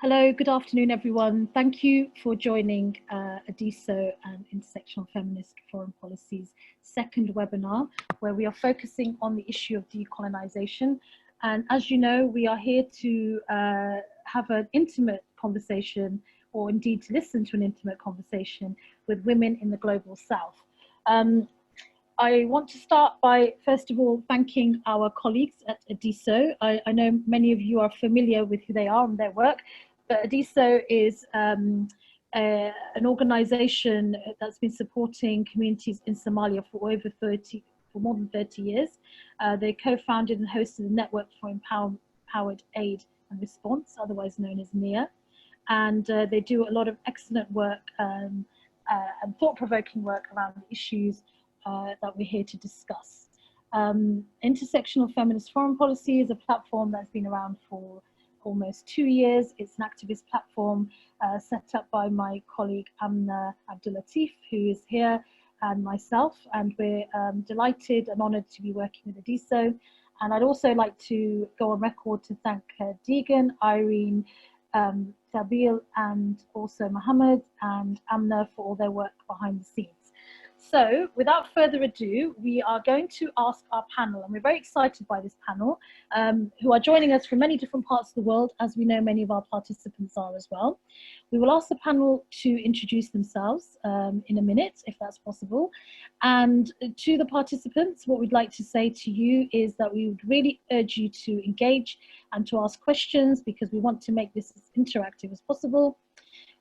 Hello, good afternoon, everyone. Thank you for joining Adeso and Intersectional Feminist Foreign Policy's second webinar, where we are focusing on the issue of decolonization. And as you know, we are here to have an intimate conversation, or indeed to listen to an intimate conversation with women in the global South. I want to start by, first of all, thanking our colleagues at Adeso. I know many of you are familiar with who they are and their work, but Adeso is an organization that's been supporting communities in Somalia for more than 30 years. They co-founded and hosted a network for empowered aid and response, otherwise known as NEAR. And they do a lot of excellent work and thought-provoking work around the issues that we're here to discuss. Intersectional Feminist Foreign Policy is a platform that's been around for almost 2 years. It's an activist platform set up by my colleague Amna Abdulatif, who is here, and myself, and we're delighted and honoured to be working with Adeso. And I'd also like to go on record to thank Deegan, Irene, Sabil, and also Mohammed and Amna for all their work behind the scenes. So without further ado, we are going to ask our panel, and we're very excited by this panel, who are joining us from many different parts of the world, as we know many of our participants are as well. We will ask the panel to introduce themselves in a minute, if that's possible. And to the participants, what we'd like to say to you is that we would really urge you to engage and to ask questions, because we want to make this as interactive as possible.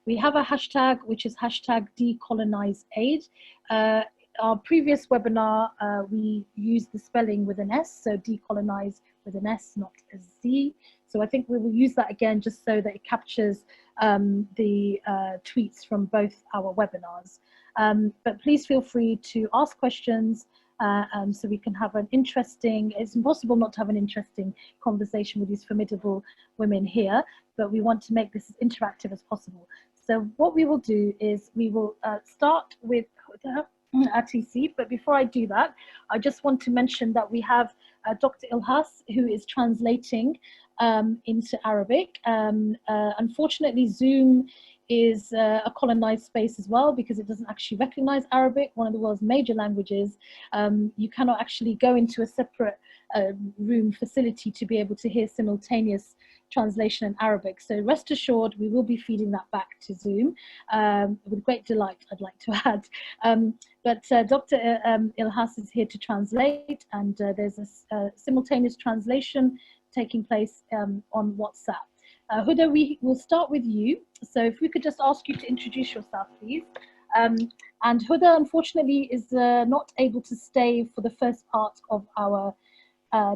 We have a hashtag, which is hashtag decolonizeaid. Our previous webinar, we used the spelling with an S, so decolonize with an S, not a Z. So I think we will use that again, just so that it captures the tweets from both our webinars. But please feel free to ask questions so we can have an interesting, it's impossible not to have an interesting conversation with these formidable women here, but we want to make this as interactive as possible. So what we will do is we will start with RTC, but before I do that, I just want to mention that we have Dr. Ilhas, who is translating into Arabic. Unfortunately, Zoom is a colonized space as well, because it doesn't actually recognize Arabic, one of the world's major languages. You cannot actually go into a separate room facility to be able to hear simultaneous translation in Arabic. So rest assured, we will be feeding that back to Zoom with great delight, I'd like to add. But Dr. Ilhas is here to translate, and there's a simultaneous translation taking place on WhatsApp. Huda, we will start with you. So if we could just ask you to introduce yourself, please. And Huda, unfortunately, is not able to stay for the first part of our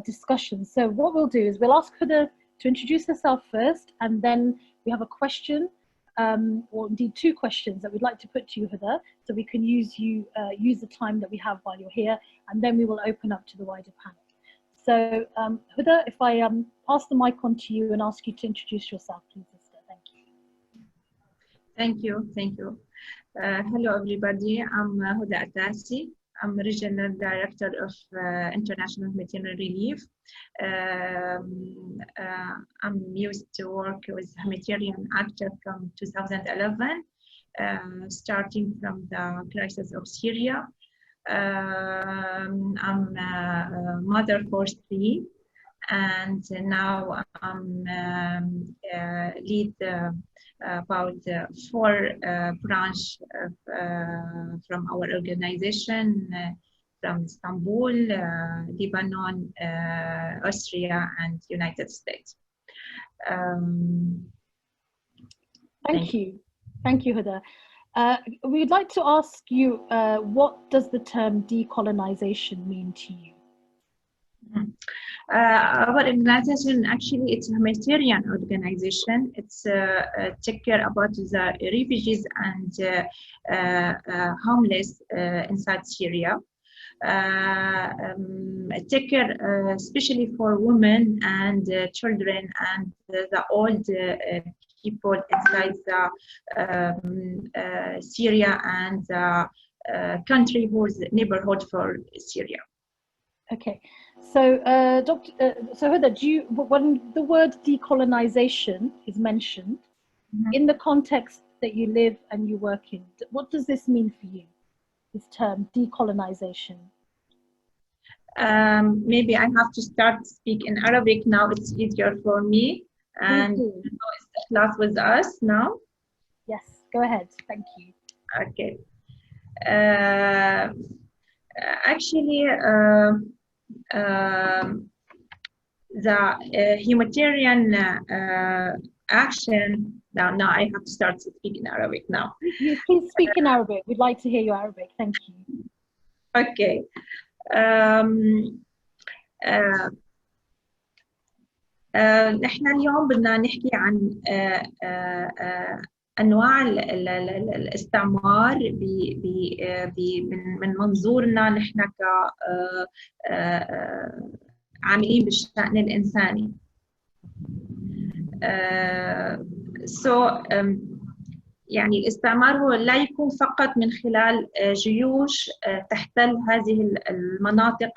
discussion. So what we'll do is we'll ask Huda to introduce herself first, and then we have a question, or indeed 2 questions that we'd like to put to you, Huda, so we can use the time that we have while you're here, and then we will open up to the wider panel. So Huda, if I pass the mic on to you and ask you to introduce yourself, please, sister. Thank you. Thank you. Hello, everybody. I'm Huda Adeso. I'm Regional Director of International Humanitarian Relief. I'm used to work with humanitarian actors from 2011, starting from the crisis of Syria. I'm a mother for 3, and now I'm lead about 4 branch from our organization from Istanbul, Lebanon, Austria, and United States. Thank you, Huda. We'd like to ask you, what does the term decolonization mean to you? Our organization, actually, it's a humanitarian organization. It's take care about the refugees and homeless inside Syria. Take care especially for women and children and the old people inside the Syria and the country whose neighborhood for Syria. Okay, so so Huda, when the word decolonization is mentioned, in the context that you live and you work in. What does this mean for you, this term, decolonization? Maybe I have to start to speak in Arabic now. It's easier for me. And the class with us now. Yes, go ahead. Thank you. Okay. Actually, the humanitarian action. Now I have to start to speak in Arabic now. You please speak in Arabic. We'd like to hear your Arabic. Thank you. Okay. نحن اليوم بدنا نحكي عن أنواع الاستعمار من منظورنا نحن كعاملين بالشأن الإنساني. يعني الاستعمار هو لا يكون فقط من خلال جيوش تحتل هذه المناطق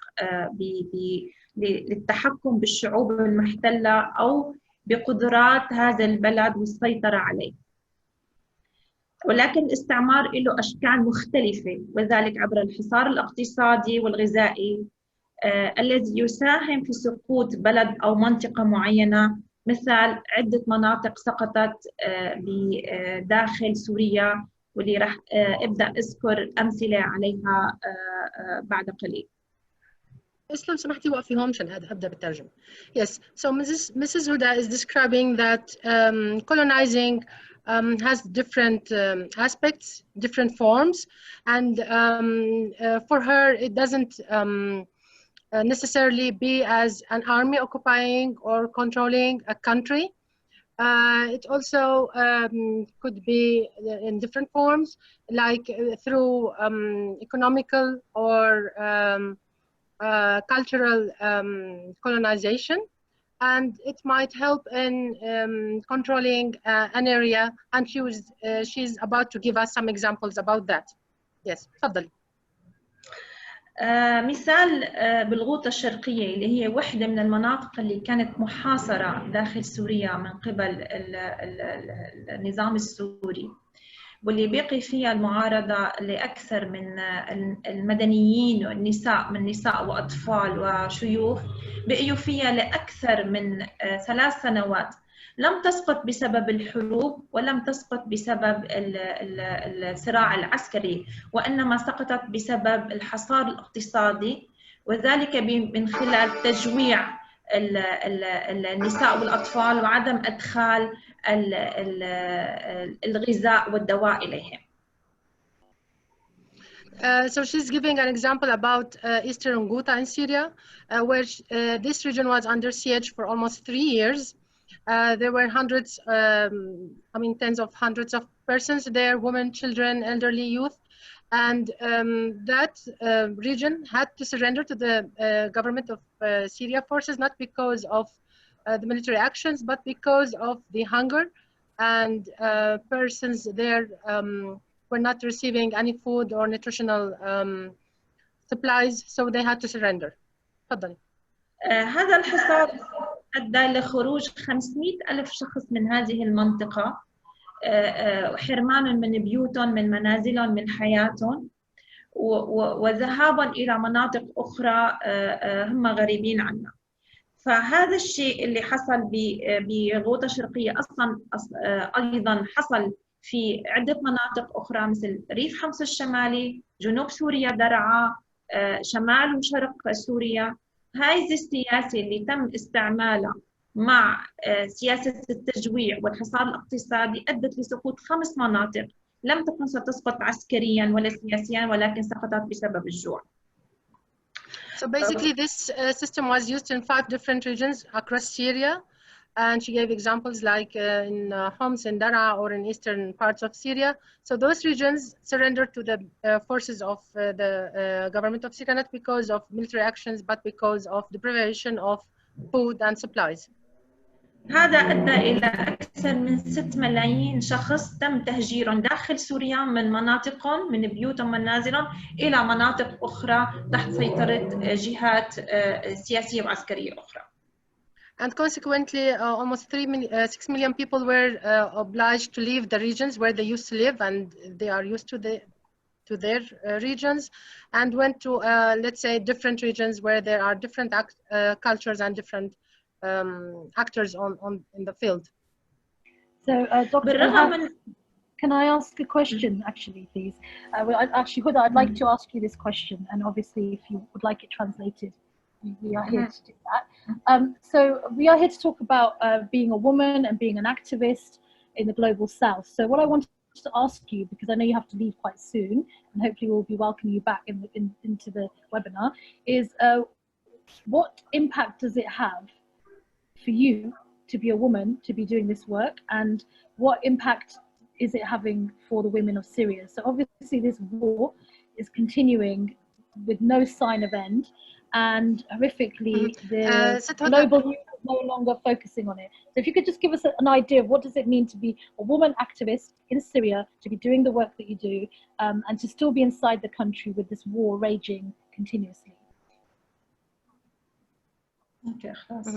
للتحكم بالشعوب المحتلة أو بقدرات هذا البلد والسيطرة عليه، ولكن الاستعمار له أشكال مختلفة، وذلك عبر الحصار الاقتصادي والغذائي الذي يساهم في سقوط بلد أو منطقة معينة، مثال عدة مناطق سقطت بداخل سوريا واللي راح ابدأ أذكر أمثلة عليها بعد قليل. بس لو سمحتي وقفي هون عشان أبدأ بالترجمة. Yes, so Mrs. Huda is describing that colonizing has different aspects, different forms, and for her it doesn't necessarily be as an army occupying or controlling a country. It also could be in different forms, like through economical or cultural colonization, and it might help in controlling an area, and she's about to give us some examples about that. Yes, تفضلي. مثال بالغوطة الشرقية اللي هي واحدة من المناطق اللي كانت محاصرة داخل سوريا من قبل النظام السوري، واللي بقي فيها المعارضة لأكثر من المدنيين والنساء، من نساء وأطفال وشيوخ، بقيوا فيها لأكثر من 3 سنوات. لم تسقط بسبب الحروب ولم تسقط بسبب الصراع العسكري، وإنما سقطت بسبب الحصار الاقتصادي، وذلك من خلال تجويع النساء والأطفال وعدم إدخال الغذاء والدواء إليهم. So she's giving an example about Eastern Ghouta in Syria, where this region was under siege for almost 3 years. There were hundreds, tens of hundreds of persons there, women, children, elderly, youth. And that region had to surrender to the government of Syria forces, not because of the military actions, but because of the hunger, and persons there were not receiving any food or nutritional supplies, so they had to surrender. تفضلي. هذا الحصار أدى لخروج 500,000 شخص من هذه المنطقة، حرمانهم من بيوتهم، من منازلهم، من حياتهم، وذهابا إلى مناطق أخرى هم غريبين عنا. فهذا الشيء اللي حصل بغوطة شرقية أصلا أيضا حصل في عدة مناطق أخرى، مثل ريف حمص الشمالي، جنوب سوريا درعا، شمال وشرق سوريا. هذه السياسة اللي تم استعمالها مع سياسة التجويع والحصار الاقتصادي أدت لسقوط 5 مناطق لم تكن ستسقط عسكريا ولا سياسيا، ولكن سقطت بسبب الجوع. So basically this system was used in 5 different regions across Syria, and she gave examples like in Homs and Daraa, or in eastern parts of Syria. So those regions surrendered to the forces of the government of Syria, not because of military actions, but because of deprivation of food and supplies. هذا أدى إلى أكثر من 6 ملايين شخص تم تهجيرهم داخل سوريا من مناطقهم، من بيوتهم ومنازلهم، إلى مناطق أخرى تحت سيطرة جهات سياسية وعسكرية أخرى. And consequently, almost 6 million people were obliged to leave the regions where they used to live, and they are used to their regions, and went to, let's say, different regions where there are different cultures and different actors in the field. So, Dr. Can I ask a question, actually, please? Actually, Huda, I'd like to ask you this question, and obviously, if you would like it translated, we are here to do that. So we are here to talk about being a woman and being an activist in the global south. So what I wanted to ask you, because I know you have to leave quite soon, and hopefully we'll be welcoming you back into the webinar, is what impact does it have for you to be a woman, to be doing this work, and what impact is it having for the women of Syria? So obviously this war is continuing with no sign of end, and horrifically the global news is no longer focusing on it. So if you could just give us an idea of what does it mean to be a woman activist in Syria, to be doing the work that you do, and to still be inside the country with this war raging continuously. اوكي خلاص.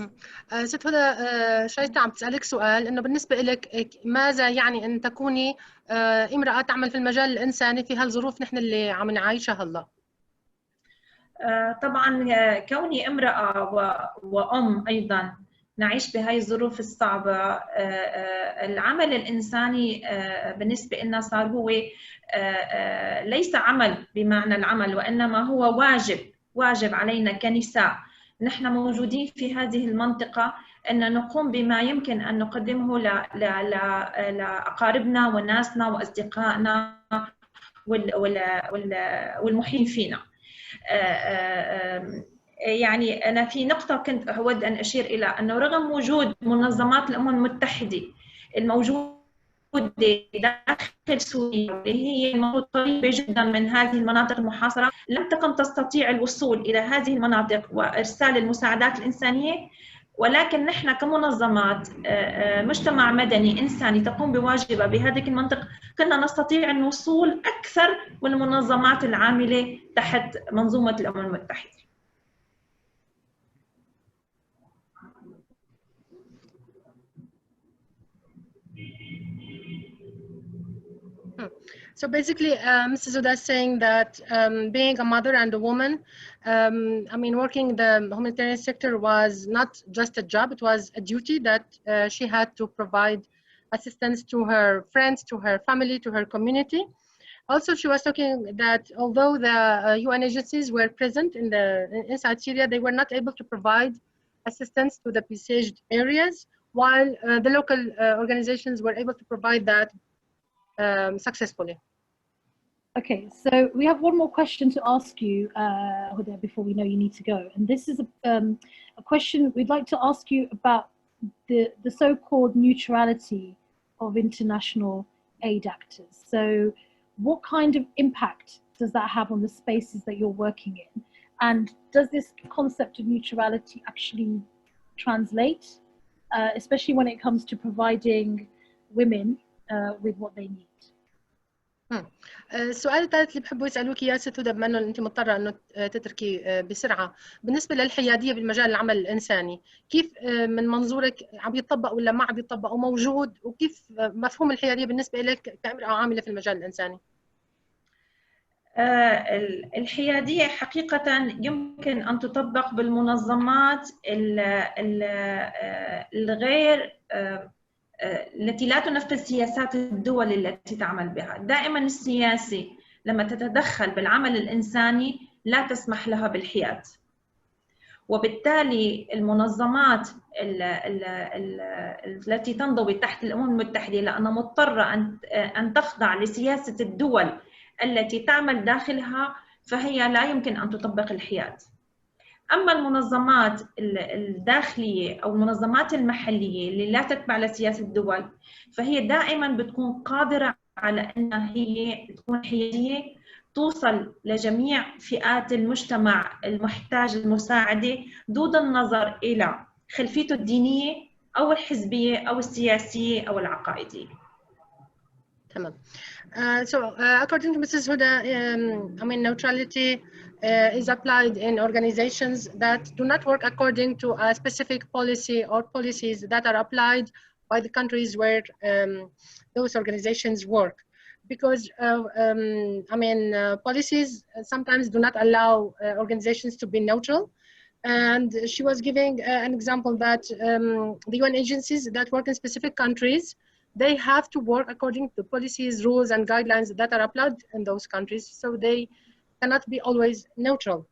ست هدى، شايفة عم تسألك سؤال انه بالنسبة لك ماذا يعني ان تكوني امرأة تعمل في المجال الانساني في هالظروف نحن اللي عم نعيشها هلا؟ طبعا كوني امرأة وأم أيضا نعيش بهاي الظروف الصعبة، العمل الإنساني بالنسبة لنا صار هو ليس عمل بمعنى العمل، وإنما هو واجب علينا كنساء نحن موجودين في هذه المنطقة أن نقوم بما يمكن أن نقدمه لأقاربنا وناسنا وأصدقائنا والمحيطين فينا. يعني أنا في نقطة كنت أود أن أشير إلى أنه رغم وجود منظمات الأمم المتحدة الموجودة داخل سوريا واللي هي المفروض قريبة جدا من هذه المناطق المحاصرة، لم تكن تستطيع الوصول إلى هذه المناطق وإرسال المساعدات الإنسانية، ولكن نحن كمنظمات مجتمع مدني إنساني تقوم بواجبها بهذه المنطقة كنا نستطيع الوصول أكثر من المنظمات العاملة تحت منظومة الأمم المتحدة. So basically, Mrs. Huda is saying that being a mother and a woman, I mean, working in the humanitarian sector was not just a job, it was a duty that she had to provide assistance to her friends, to her family, to her community. Also, she was talking that although the UN agencies were present inside Syria, they were not able to provide assistance to the besieged areas, while the local organizations were able to provide that successfully. Okay, so we have one more question to ask you, Huda, before we know you need to go. And this is a question we'd like to ask you about the so-called neutrality of international aid actors. So what kind of impact does that have on the spaces that you're working in? And does this concept of neutrality actually translate, especially when it comes to providing women with what they need? السؤال الثالث اللي بحبوا يسألوك إياه ست هدى، بما أنه أنت مضطرة أنه تتركي بسرعة، بالنسبة للحيادية بالمجال العمل الإنساني، كيف من منظورك عم يطبق ولا ما عم يطبق وموجود، وكيف مفهوم الحيادية بالنسبة لك كامرأة عاملة في المجال الإنساني؟ الحيادية حقيقة يمكن أن تطبق بالمنظمات الغير التي لا تنفذ سياسات الدول التي تعمل بها. دائما السياسي لما تتدخل بالعمل الإنساني لا تسمح لها بالحياد، وبالتالي المنظمات التي تنضوي تحت الأمم المتحدة لأنها مضطرة أن تخضع لسياسة الدول التي تعمل داخلها، فهي لا يمكن أن تطبق الحياد. أما المنظمات الداخلية أو المنظمات المحلية اللي لا تتبع لسياسة الدول، فهي دائما بتكون قادرة على أنها هي تكون حيادية توصل لجميع فئات المجتمع المحتاج المساعدة دون النظر إلى خلفيته الدينية أو الحزبية أو السياسية أو العقائدية. Tamam. According to Mrs. Huda, I mean, neutrality is applied in organizations that do not work according to a specific policy or policies that are applied by the countries where those organizations work. Because, I mean, policies sometimes do not allow organizations to be neutral. And she was giving an example that the UN agencies that work in specific countries, they have to work according to policies, rules, and guidelines that are applied in those countries, so they cannot be always neutral.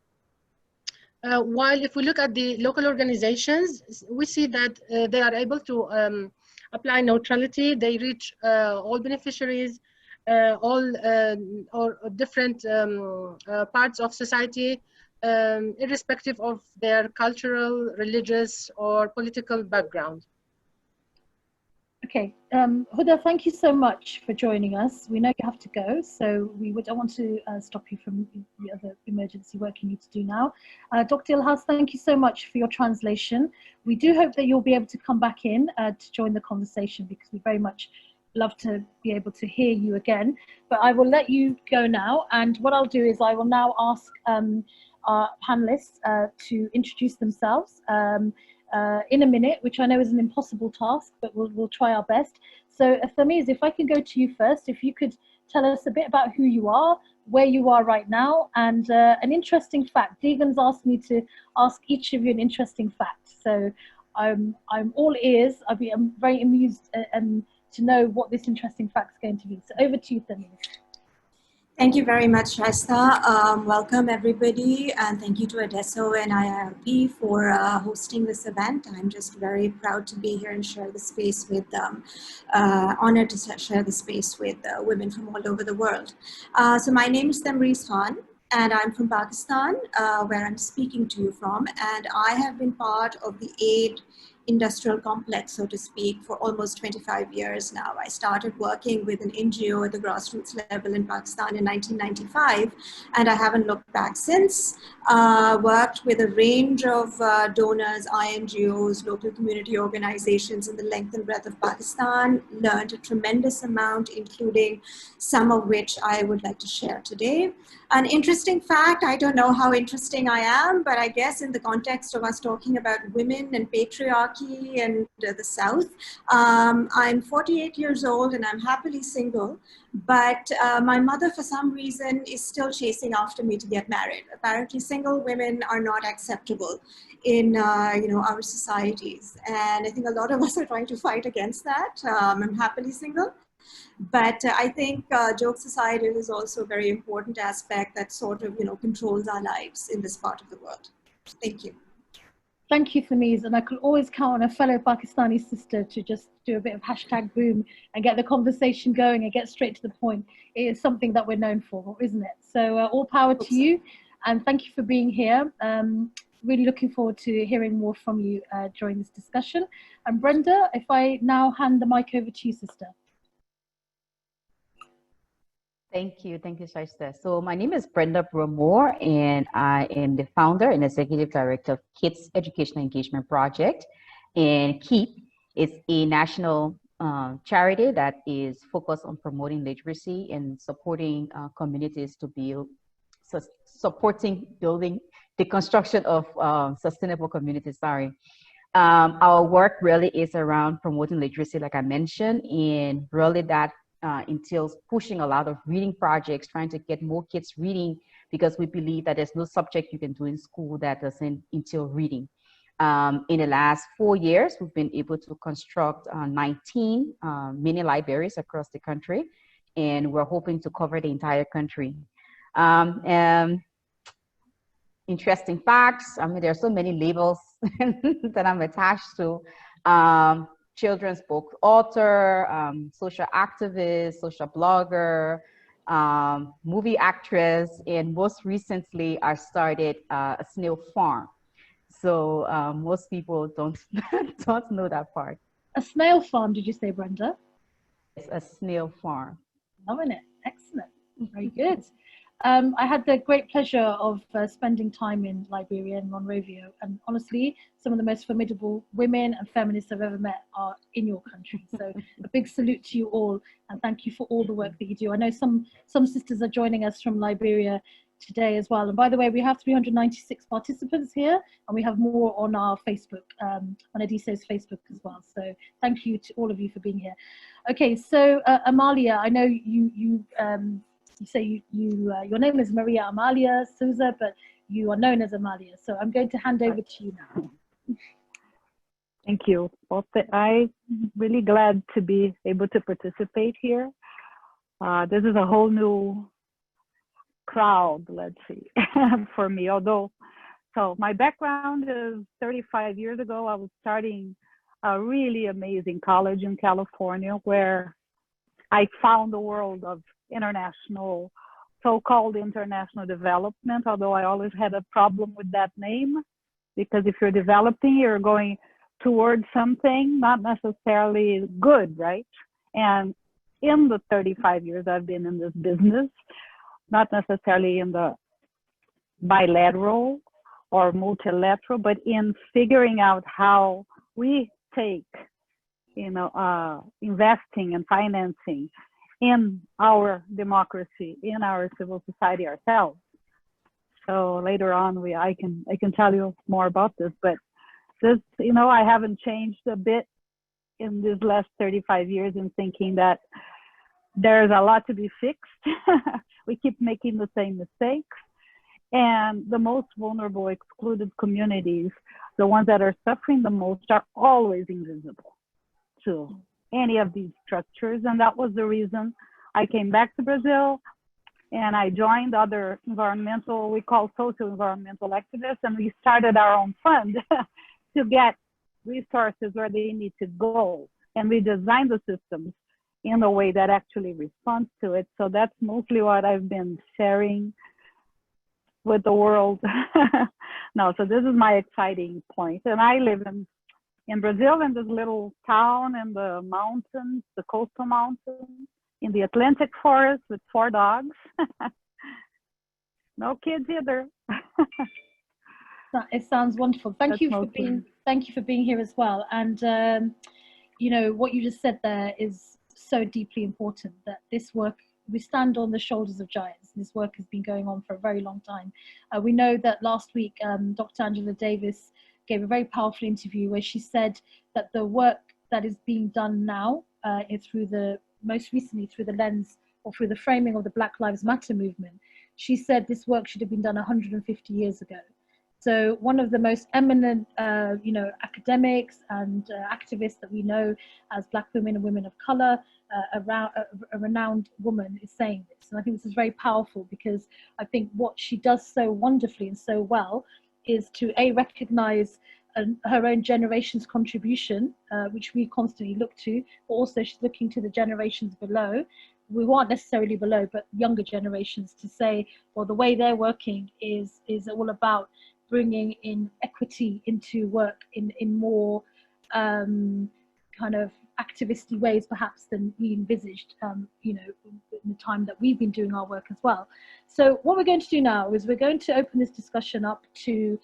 While if we look at the local organizations, we see that they are able to apply neutrality. They reach all beneficiaries, all or different parts of society, irrespective of their cultural, religious, or political background. Okay, Huda, thank you so much for joining us. We know you have to go, so we don't want to stop you from the other emergency work you need to do now. Dr. Ilhas, thank you so much for your translation. We do hope that you'll be able to come back in to join the conversation, because we very much love to be able to hear you again. But I will let you go now, and what I'll do is I will now ask our panelists to introduce themselves in a minute, which I know is an impossible task, but we'll try our best. So Thamiz, if I can go to you first, if you could tell us a bit about who you are, where you are right now, and an interesting fact. Deegan's asked me to ask each of you an interesting fact. So I'm all ears. I'm very amused to know what this interesting fact is going to be. So over to you, Thamiz. Thank you very much, Shaista. Welcome everybody, and thank you to Adeso and IFFP for hosting this event. I'm just very proud to be here and share the space with honored to share the space with women from all over the world. So my name is Tamreez Khan, and I'm from Pakistan, where I'm speaking to you from, and I have been part of the aid industrial complex, so to speak, for almost 25 years now. I started working with an NGO at the grassroots level in Pakistan in 1995, and I haven't looked back since. Worked with a range of donors, INGOs, local community organizations in the length and breadth of Pakistan, learned a tremendous amount, including some of which I would like to share today. An interesting fact, I don't know how interesting I am, but I guess in the context of us talking about women and patriarchy and the South, I'm 48 years old and I'm happily single, but my mother for some reason is still chasing after me to get married. Apparently single women are not acceptable in our societies, and I think a lot of us are trying to fight against that. I'm happily single. But I think jokes aside, it is also a very important aspect that sort of, controls our lives in this part of the world. Thank you. Thank you, Thamiz. And I could always count on a fellow Pakistani sister to just do a bit of #boom and get the conversation going and get straight to the point. It is something that we're known for, isn't it? So all power to you, and thank you for being here. Really looking forward to hearing more from you during this discussion. And Brenda, if I now hand the mic over to you, sister. Thank you, Shaista. So my name is Brenda Bromore, and I am the founder and executive director of Kids Educational Engagement Project. And KEEP is a national charity that is focused on promoting literacy and supporting communities to build, building the construction of sustainable communities. Our work really is around promoting literacy, like I mentioned, and really that entails pushing a lot of reading projects, trying to get more kids reading, because we believe that there's no subject you can do in school that doesn't entail reading. In the last 4 years, we've been able to construct 19 mini libraries across the country, and we're hoping to cover the entire country. Interesting facts. I mean, there are so many labels that I'm attached to. Children's book author, social activist, social blogger, movie actress, and most recently I started a snail farm. So most people don't know that part. A snail farm, did you say, Brenda? It's a snail farm. Loving it. Excellent. Very good. I had the great pleasure of spending time in Liberia and Monrovia, and honestly, some of the most formidable women and feminists I've ever met are in your country. So a big salute to you all, and thank you for all the work that you do. I know some sisters are joining us from Liberia today as well. And by the way, we have 396 participants here, and we have more on our Facebook, on Adeso's Facebook as well. So thank you to all of you for being here. Okay, so Amalia, I know you say your name is Maria Amalia Souza, but you are known as Amalia. So I'm going to hand over to you now. Thank you. Well, I'm really glad to be able to participate here. This is a whole new crowd, let's see, for me. So my background is 35 years ago, I was starting a really amazing college in California where I found the world of international, so-called international development, although I always had a problem with that name, because if you're developing, you're going towards something not necessarily good, right? And in the 35 years I've been in this business, not necessarily in the bilateral or multilateral, but in figuring out how we take, investing and financing in our democracy, in our civil society ourselves. So later on, I can tell you more about this, but this, I haven't changed a bit in these last 35 years in thinking that there's a lot to be fixed. We keep making the same mistakes. And the most vulnerable, excluded communities, the ones that are suffering the most, are always invisible to any of these structures. And that was the reason I came back to Brazil and I joined other environmental, we call social environmental activists, and we started our own fund to get resources where they need to go. And we designed the systems in a way that actually responds to it. So that's mostly what I've been sharing with the world. No, so this is my exciting point. And I live in Brazil, in this little town in the mountains, the coastal mountains, in the Atlantic forest with 4 dogs. No kids either. It sounds wonderful. Thank you for being here as well. And what you just said there is so deeply important, that this work, we stand on the shoulders of giants. This work has been going on for a very long time. We know that last week, Dr. Angela Davis gave a very powerful interview where she said that the work that is being done now is most recently through the lens or through the framing of the Black Lives Matter movement. She said this work should have been done 150 years ago. So one of the most eminent, academics and activists that we know as Black women and women of color, a renowned woman, is saying this. And I think this is very powerful, because I think what she does so wonderfully and so well is to recognize her own generation's contribution, which we constantly look to, but also she's looking to the generations below. We aren't necessarily below, but younger generations, to say, well, the way they're working is all about bringing in equity into work in more kind of activisty ways, perhaps, than we envisaged, in the time that we've been doing our work as well. So what we're going to do now is we're going to open this discussion up to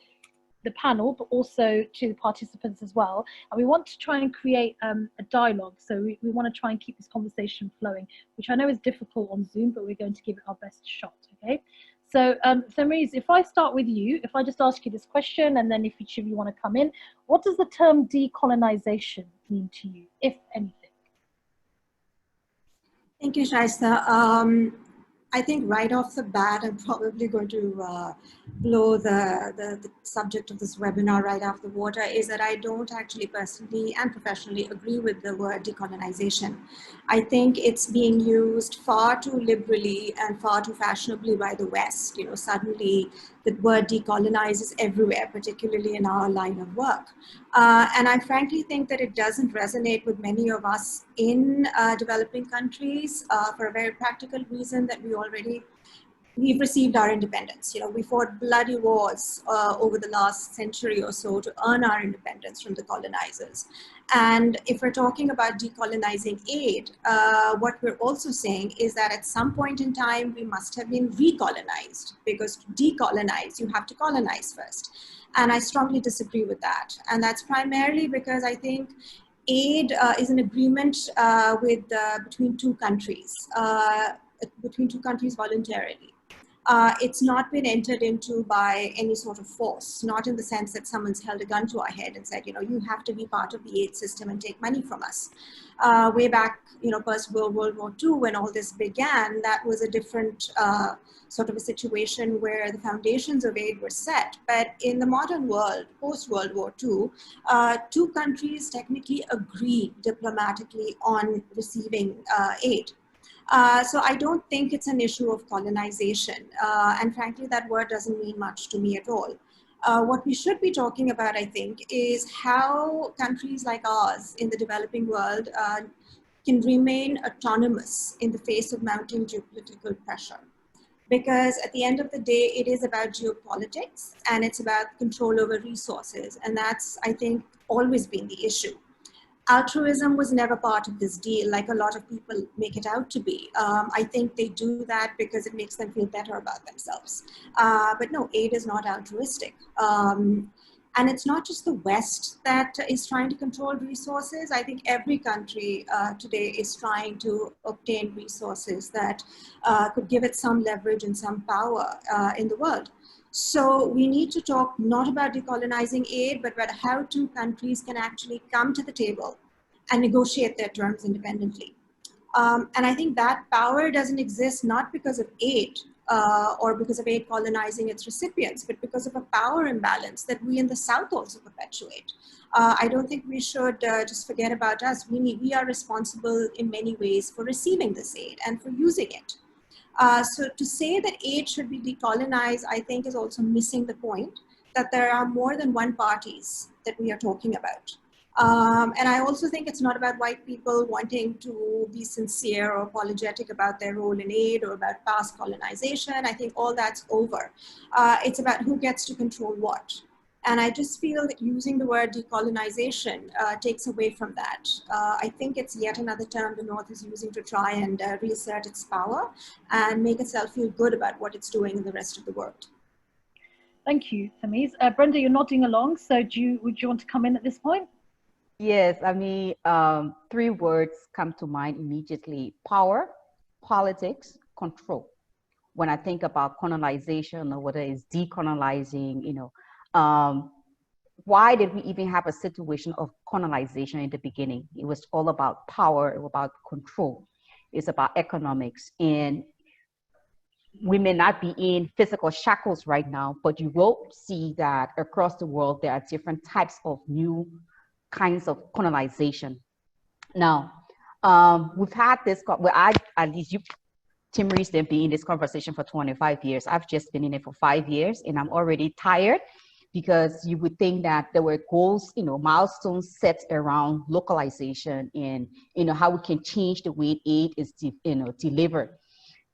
the panel, but also to the participants as well. And we want to try and create a dialogue. So we want to try and keep this conversation flowing, which I know is difficult on Zoom, but we're going to give it our best shot, okay? So Thamriz, if I start with you, if I just ask you this question, and then if each of you want to come in, what does the term decolonization mean to you, if anything? Thank you, Shaista. I think right off the bat, I'm probably going to blow the subject of this webinar right off the water, is that I don't actually personally and professionally agree with the word decolonization. I think it's being used far too liberally and far too fashionably by the West. Suddenly the word decolonize is everywhere, particularly in our line of work. And I frankly think that it doesn't resonate with many of us in developing countries for a very practical reason, that we already we've received our independence. You know, we fought bloody wars over the last century or so to earn our independence from the colonizers. And if we're talking about decolonizing aid, what we're also saying is that at some point in time, we must have been recolonized, because to decolonize, you have to colonize first. And I strongly disagree with that. And that's primarily because I think aid is an agreement between two countries voluntarily. It's not been entered into by any sort of force, not in the sense that someone's held a gun to our head and said, you know, you have to be part of the aid system and take money from us. Way back, you know, post-World War II, when all this began, that was a different sort of a situation where the foundations of aid were set. But in the modern world, post-World War II, two countries technically agreed diplomatically on receiving aid. So I don't think it's an issue of colonization. And frankly, that word doesn't mean much to me at all. What we should be talking about, I think, is how countries like ours in the developing world can remain autonomous in the face of mounting geopolitical pressure. Because at the end of the day, it is about geopolitics and it's about control over resources. And that's, I think, always been the issue. Altruism was never part of this deal, like a lot of people make it out to be. I think they do that because it makes them feel better about themselves. But no, aid is not altruistic. And it's not just the West that is trying to control resources. I think every country today is trying to obtain resources that could give it some leverage and some power in the world. So we need to talk not about decolonizing aid, but about how two countries can actually come to the table and negotiate their terms independently. And I think that power doesn't exist not because of aid or because of aid colonizing its recipients, but because of a power imbalance that we in the South also perpetuate. I don't think we should just forget about us. We are responsible in many ways for receiving this aid and for using it. So to say that aid should be decolonized, I think is also missing the point that there are more than one parties that we are talking about. And I also think it's not about white people wanting to be sincere or apologetic about their role in aid or about past colonization. I think all that's over. It's about who gets to control what. And I just feel that using the word decolonization takes away from that. I think it's yet another term the North is using to try and reassert its power and make itself feel good about what it's doing in the rest of the world. Thank you, Tamiz. Brenda, you're nodding along, so would you want to come in at this point? Yes, I mean, three words come to mind immediately: power, politics, control. When I think about colonization or whether it's decolonizing, you know, why did we even have a situation of colonization in the beginning? It was all about power, it was about control, it's about economics. And we may not be in physical shackles right now, but you will see that across the world, there are different types of new kinds of colonization. Now, we've had this, well, at least you, Tim Reese, been in this conversation for 25 years. I've just been in it for 5 years and I'm already tired, because you would think that there were goals, you know, milestones set around localization and, you know, how we can change the way aid is, you know, delivered.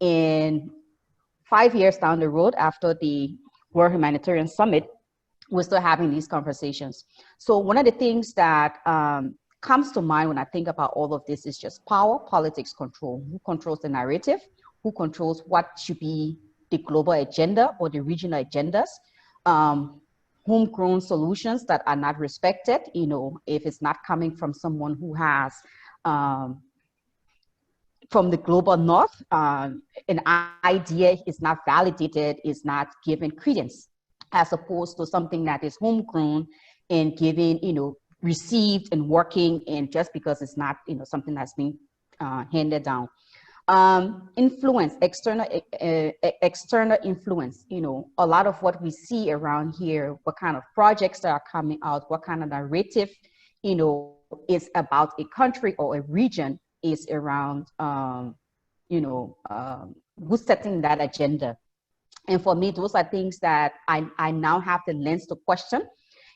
And 5 years down the road, after the World Humanitarian Summit, we're still having these conversations. So one of the things that comes to mind when I think about all of this is just power, politics, control. Who controls the narrative? Who controls what should be the global agenda or the regional agendas? Homegrown solutions that are not respected, you know, if it's not coming from someone who has, from the global north, an idea is not validated, is not given credence, as opposed to something that is homegrown and given, you know, received and working, and just because it's not, you know, something that's being handed down. Influence, external influence, you know, a lot of what we see around here, what kind of projects that are coming out, what kind of narrative, you know, is about a country or a region, is around, you know, who's setting that agenda. And for me, those are things that I now have the lens to question.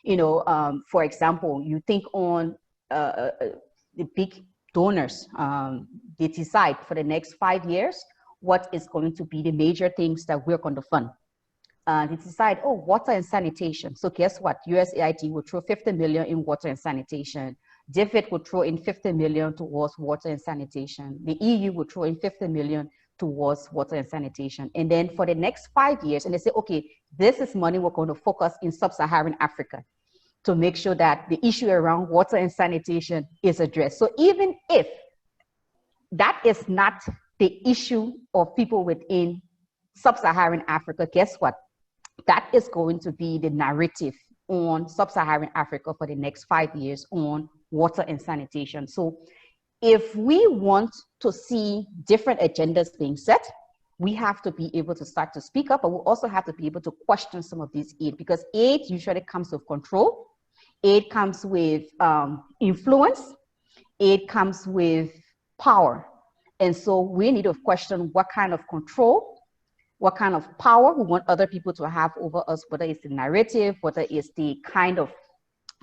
You know, for example, you think on the big donors, they decide for the next 5 years what is going to be the major things that we're going to fund. They decide, oh, water and sanitation. So guess what? USAID will throw 50 million in water and sanitation. DFID will throw in 50 million towards water and sanitation. The EU will throw in 50 million towards water and sanitation. And then for the next 5 years, and they say, okay, this is money we're going to focus in sub-Saharan Africa to make sure that the issue around water and sanitation is addressed. So even if that is not the issue of people within sub-Saharan Africa, guess what? That is going to be the narrative on sub-Saharan Africa for the next 5 years on water and sanitation. So if we want to see different agendas being set, we have to be able to start to speak up, but we also have to be able to question some of these aid, because aid usually comes with control, aid comes with influence, aid comes with power. And so we need to question what kind of control, what kind of power we want other people to have over us, whether it's the narrative, whether it's the kind of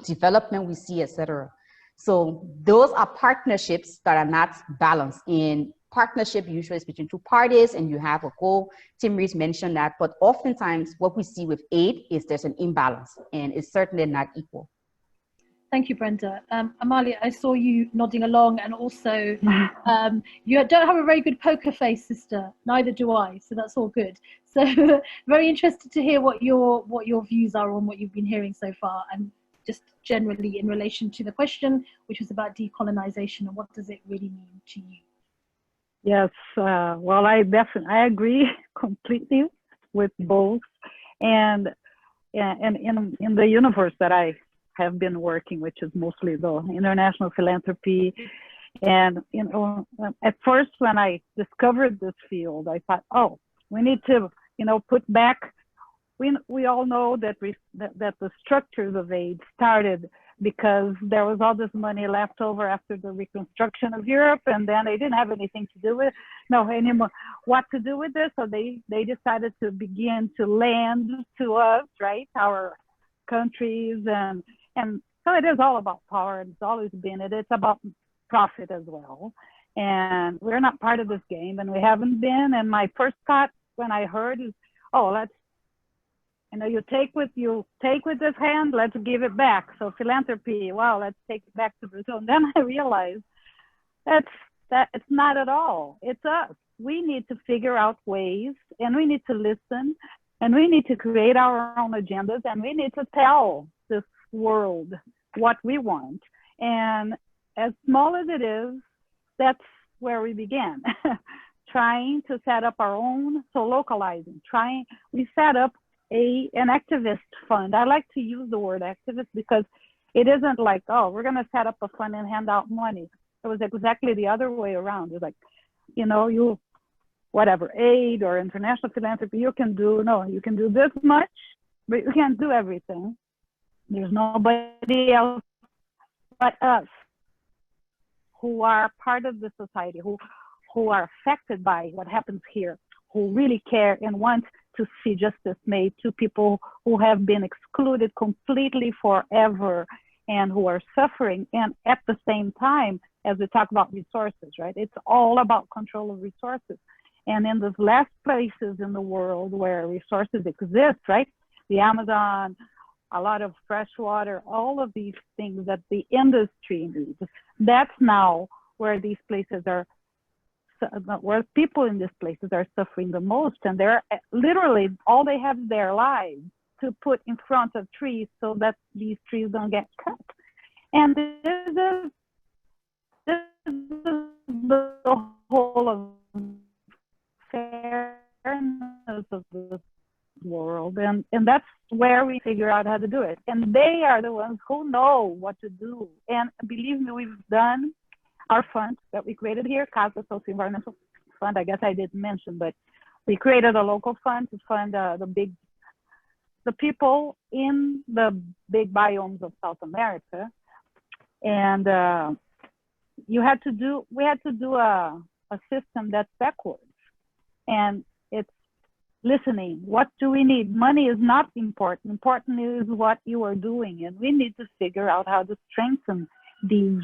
development we see, etc. So those are partnerships that are not balanced. In partnership usually is between two parties and you have a goal. Tim Rees mentioned that, but oftentimes what we see with aid is there's an imbalance and it's certainly not equal. Thank you, Brenda. Amalia, I saw you nodding along, and also you don't have a very good poker face, sister. Neither do I, so that's all good. So very interested to hear what your views are on what you've been hearing so far, and just generally in relation to the question, which was about decolonization and what does it really mean to you? Yes, well, I agree completely with both, and in the universe that I have been working, which is mostly the international philanthropy. And at first, when I discovered this field, I thought, oh, we need to, put back. We all know that that the structures of aid started because there was all this money left over after the reconstruction of Europe, and then they didn't have anything to do with anymore. What to do with this? So they decided to begin to lend to us, right, our countries, and so it is all about power. It's always been it. It's about profit as well. And we're not part of this game, and we haven't been. And my first thought when I heard is, oh, let's, you take with this hand, let's give it back. So philanthropy, wow, let's take it back to Brazil. And then I realized that it's not at all. It's us. We need to figure out ways, and we need to listen, and we need to create our own agendas, and we need to tell this world what we want. And as small as it is, that's where we began. Trying to set up our own, so localizing, we set up an activist fund. I like to use the word activist because it isn't like, oh, we're going to set up a fund and hand out money. It was exactly the other way around. It's like, you, whatever, aid or international philanthropy, you can do this much, but you can't do everything. There's nobody else but us who are part of the society, who are affected by what happens here, who really care and want to see justice made to people who have been excluded completely forever and who are suffering. And at the same time, as we talk about resources, right? It's all about control of resources. And in the last places in the world where resources exist, right? The Amazon, a lot of fresh water, all of these things that the industry needs. That's now where these places are, where people in these places are suffering the most. And they're literally, all they have is their lives to put in front of trees so that these trees don't get cut. And this is the whole fairness of this world, and that's where we figure out how to do it. And they are the ones who know what to do. And believe me, we've done our fund that we created here, CASA Social Environmental Fund. I guess I didn't mention, but we created a local fund to fund the people in the big biomes of South America. And we had to do a system that's backwards, and it's listening. What do we need? Money is not important. Important is what you are doing, and we need to figure out how to strengthen these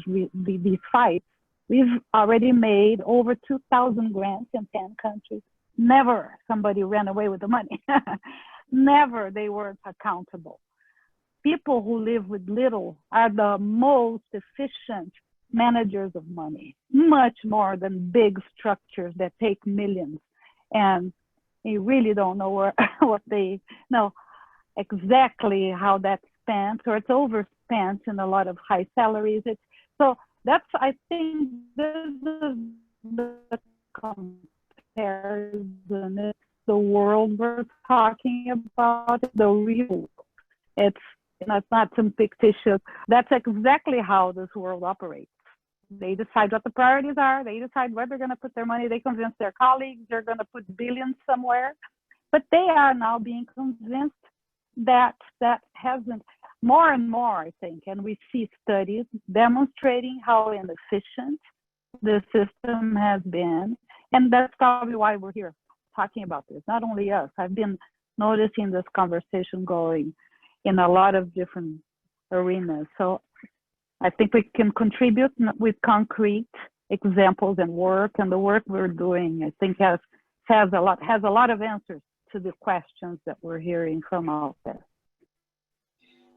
fights We've already made over 2,000 grants in 10 countries. Never somebody ran away with the money. Never they weren't accountable. People who live with little are the most efficient managers of money, much more than big structures that take millions. And you really don't know what they know exactly how that's spent, or it's overspent in a lot of high salaries. So that's, I think, this is the comparison. It's the world we're talking about, the real. It's not some fictitious. That's exactly how this world operates. They decide what the priorities are. They decide where they're going to put their money. They convince their colleagues they're going to put billions somewhere. But they are now being convinced that that hasn't, more and more, I think, and we see studies demonstrating how inefficient the system has been. And that's probably why we're here talking about this. Not only us. I've been noticing this conversation going in a lot of different arenas. So I think we can contribute with concrete examples and work, and the work we're doing, I think, has a lot of answers to the questions that we're hearing from out there.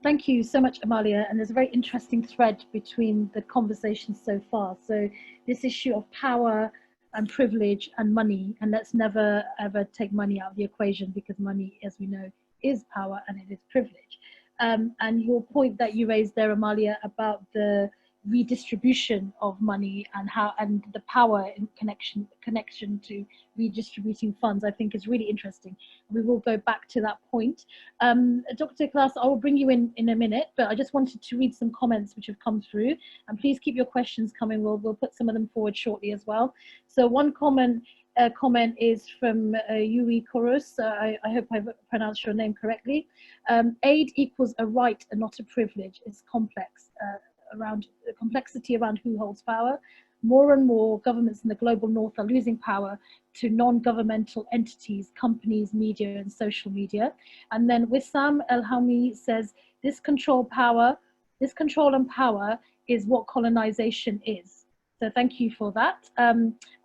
Thank you so much, Amalia. And there's a very interesting thread between the conversation so far. So this issue of power and privilege and money, and let's never ever take money out of the equation, because money, as we know, is power and it is privilege. And your point that you raised there, Amalia, about the redistribution of money and the power in connection to redistributing funds, I think is really interesting. We will go back to that point. Dr. Klaas, I will bring you in a minute, but I just wanted to read some comments which have come through, and please keep your questions coming. We'll put some of them forward shortly as well. So one comment is from Yuri Koros. I hope I've pronounced your name correctly. Aid equals a right and not a privilege. It's complex, around the complexity around who holds power. More and more governments in the global north are losing power to non-governmental entities, companies, media, and social media. And then Wissam El-Hami says, this control and power is what colonization is. So thank you for that.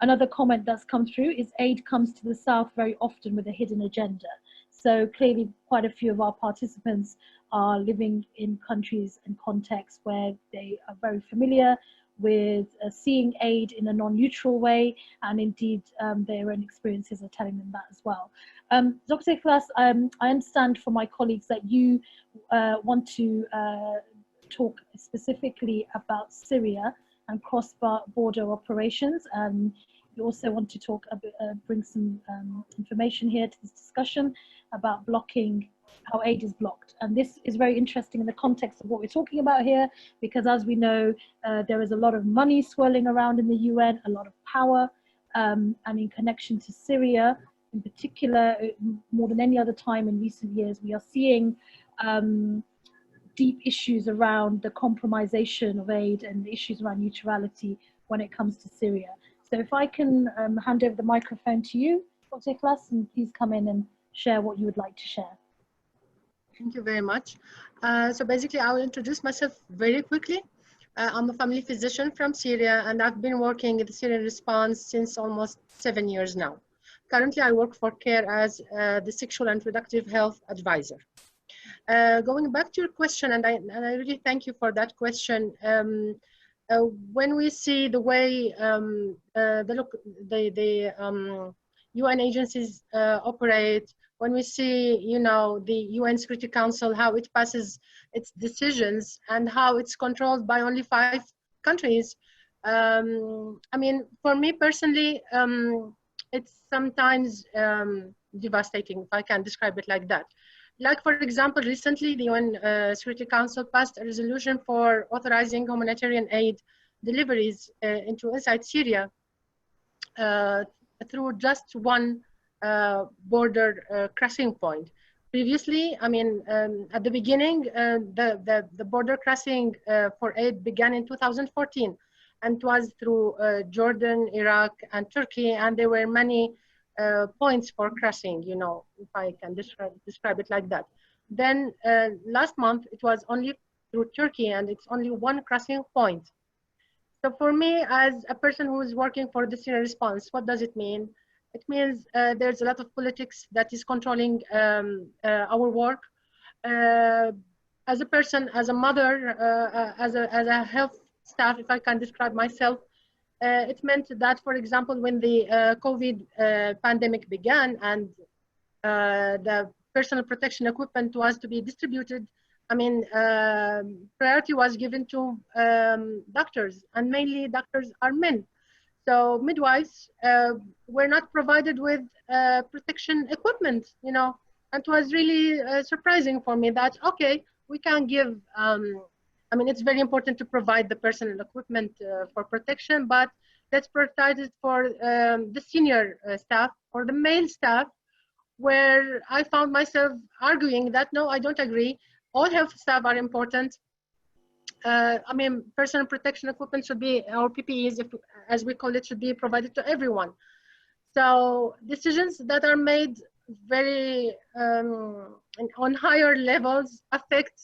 Another comment that's come through is aid comes to the South very often with a hidden agenda. So clearly quite a few of our participants are living in countries and contexts where they are very familiar with seeing aid in a non-neutral way, and indeed their own experiences are telling them that as well. Dr. Klaas, I understand from my colleagues that you want to talk specifically about Syria and cross-border operations. You also want to talk a bit, bring some information here to this discussion about blocking, how aid is blocked. And this is very interesting in the context of what we're talking about here, because as we know, there is a lot of money swirling around in the UN, a lot of power, and in connection to Syria, in particular, more than any other time in recent years, we are seeing deep issues around the compromisation of aid and the issues around neutrality when it comes to Syria. So if I can hand over the microphone to you, Dr. Klaas, and please come in and share what you would like to share. Thank you very much. So basically, I will introduce myself very quickly. I'm a family physician from Syria, and I've been working in the Syrian response since almost 7 years now. Currently, I work for CARE as the sexual and reproductive health advisor. Going back to your question, and I really thank you for that question. When we see the way the UN agencies operate, when we see, you know, the UN Security Council, how it passes its decisions and how it's controlled by only 5 countries. I mean, for me personally, it's sometimes devastating, if I can describe it like that. Like, for example, recently the UN Security Council passed a resolution for authorizing humanitarian aid deliveries inside Syria through just one border crossing point. Previously, I mean, at the beginning, the border crossing for aid began in 2014, and it was through Jordan, Iraq, and Turkey, and there were many points for crossing, you know, if I can describe it like that. Then last month, it was only through Turkey, and it's only one crossing point. So for me, as a person who is working for the Syrian response, what does it mean? It means there's a lot of politics that is controlling our work. As a person, as a mother, as a health staff, if I can describe myself, it meant that, for example, when the COVID pandemic began and the personal protection equipment was to be distributed, I mean, priority was given to doctors, and mainly doctors are men. So midwives were not provided with protection equipment, you know, and it was really surprising for me that, okay, we can give, I mean, it's very important to provide the personal equipment for protection, but let's prioritize it for the senior staff or the male staff, where I found myself arguing that, no, I don't agree. All health staff are important. I mean, personal protection equipment should be, or PPEs, if, as we call it, should be provided to everyone. So decisions that are made very on higher levels affect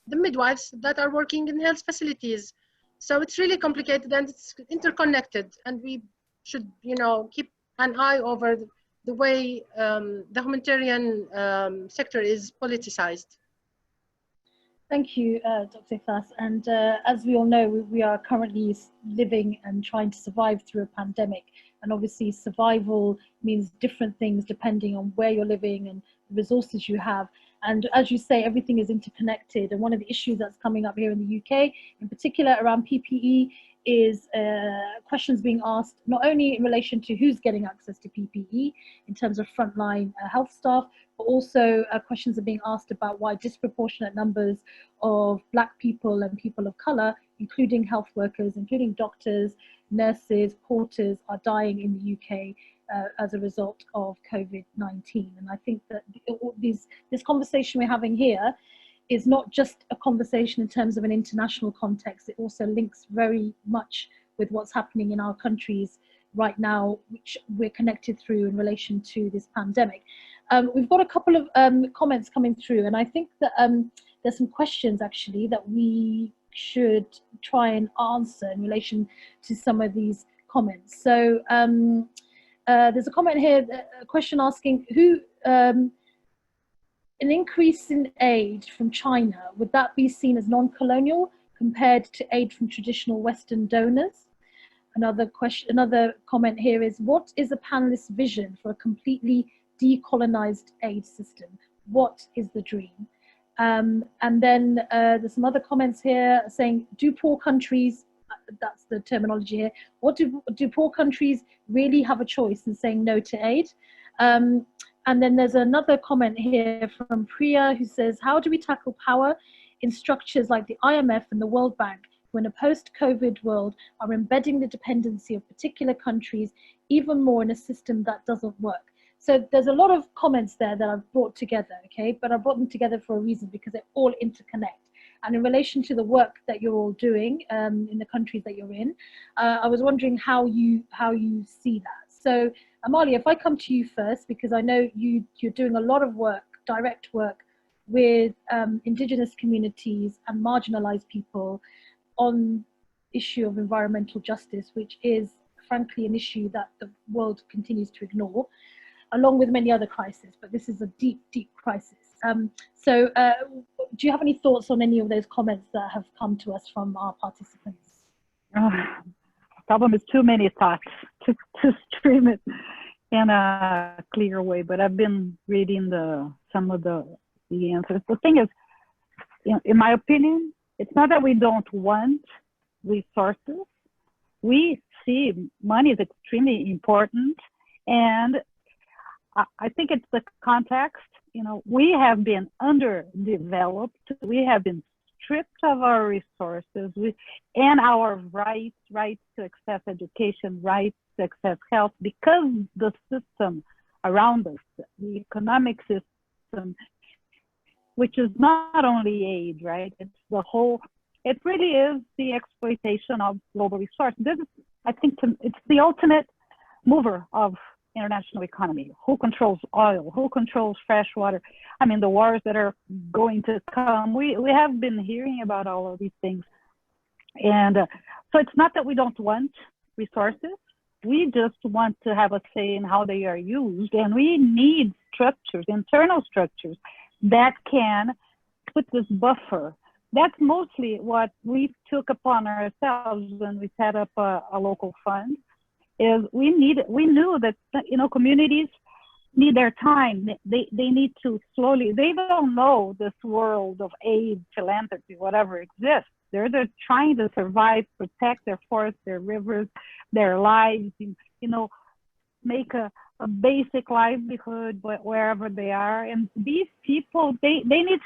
the midwives that are working in health facilities. So it's really complicated and it's interconnected, and we should, you know, keep an eye over the way the humanitarian sector is politicized. Thank you, Dr. Ikhlas. And as we all know, we are currently living and trying to survive through a pandemic. And obviously survival means different things depending on where you're living and the resources you have. And as you say, everything is interconnected. And one of the issues that's coming up here in the UK, in particular around PPE, is questions being asked not only in relation to who's getting access to PPE in terms of frontline health staff, but also questions are being asked about why disproportionate numbers of Black people and people of colour, including health workers, including doctors, nurses, porters, are dying in the UK as a result of COVID-19. And I think that this conversation we're having here is not just a conversation in terms of an international context. It also links very much with what's happening in our countries right now, which we're connected through in relation to this pandemic. We've got a couple of comments coming through, and I think that there's some questions actually that we should try and answer in relation to some of these comments. So there's a comment here, a question asking who, an increase in aid from China, would that be seen as non-colonial compared to aid from traditional Western donors? Another comment here is, what is a panelist's vision for a completely decolonized aid system? What is the dream? And then there's some other comments here saying, do poor countries, that's the terminology here, what do poor countries really have a choice in saying no to aid? And then there's another comment here from Priya who says, how do we tackle power in structures like the IMF and the World Bank, who in a post-COVID world are embedding the dependency of particular countries even more in a system that doesn't work? So there's a lot of comments there that I've brought together, okay? But I brought them together for a reason, because they all interconnect. And in relation to the work that you're all doing in the countries that you're in, I was wondering how you see that. So Amalia, if I come to you first, because I know you're doing a lot of work, direct work with indigenous communities and marginalized people on issue of environmental justice, which is frankly an issue that the world continues to ignore, along with many other crises, but this is a deep, deep crisis. So do you have any thoughts on any of those comments that have come to us from our participants? Problem is too many thoughts to stream it in a clear way, but I've been reading some of the answers. The thing is, in my opinion, it's not that we don't want resources. We see money is extremely important, and I think it's the context. We have been underdeveloped. We have been stripped of our resources and our rights to access education, rights to access health, because the system around us, the economic system, which is not only aid, right? It's the whole, it really is the exploitation of global resources. I think it's the ultimate mover of international economy. Who controls oil? Who controls fresh water? I mean, the wars that are going to come. We have been hearing about all of these things. And so it's not that we don't want resources. We just want to have a say in how they are used. And we need structures, internal structures, that can put this buffer. That's mostly what we took upon ourselves when we set up a local fund. Is we knew that, you know, communities need their time. They need to slowly, they don't know this world of aid, philanthropy, whatever exists. They're trying to survive, protect their forests, their rivers, their lives, you know, make a basic livelihood wherever they are. And these people, they need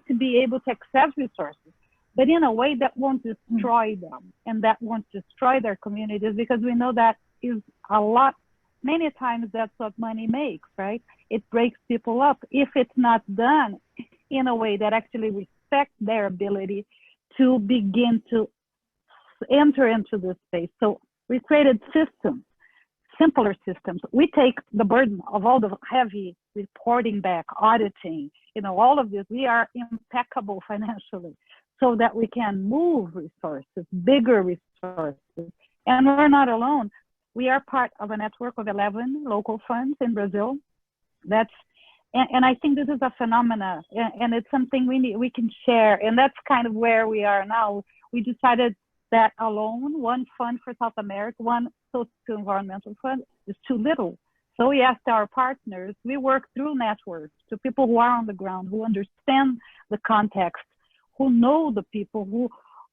to be able to access resources, but in a way that won't destroy them and that won't destroy their communities, because we know that is many times that's what money makes, right? It breaks people up if it's not done in a way that actually respects their ability to begin to enter into this space. So we created systems, simpler systems. We take the burden of all the heavy reporting back, auditing, you know, all of this. We are impeccable financially so that we can move resources, bigger resources. And we're not alone. We are part of a network of 11 local funds in Brazil. And I think this is a phenomena, and it's something we can share. And that's kind of where we are now. We decided that alone, one fund for South America, one socio-environmental fund is too little. So we asked our partners, we work through networks to people who are on the ground, who understand the context, who know the people,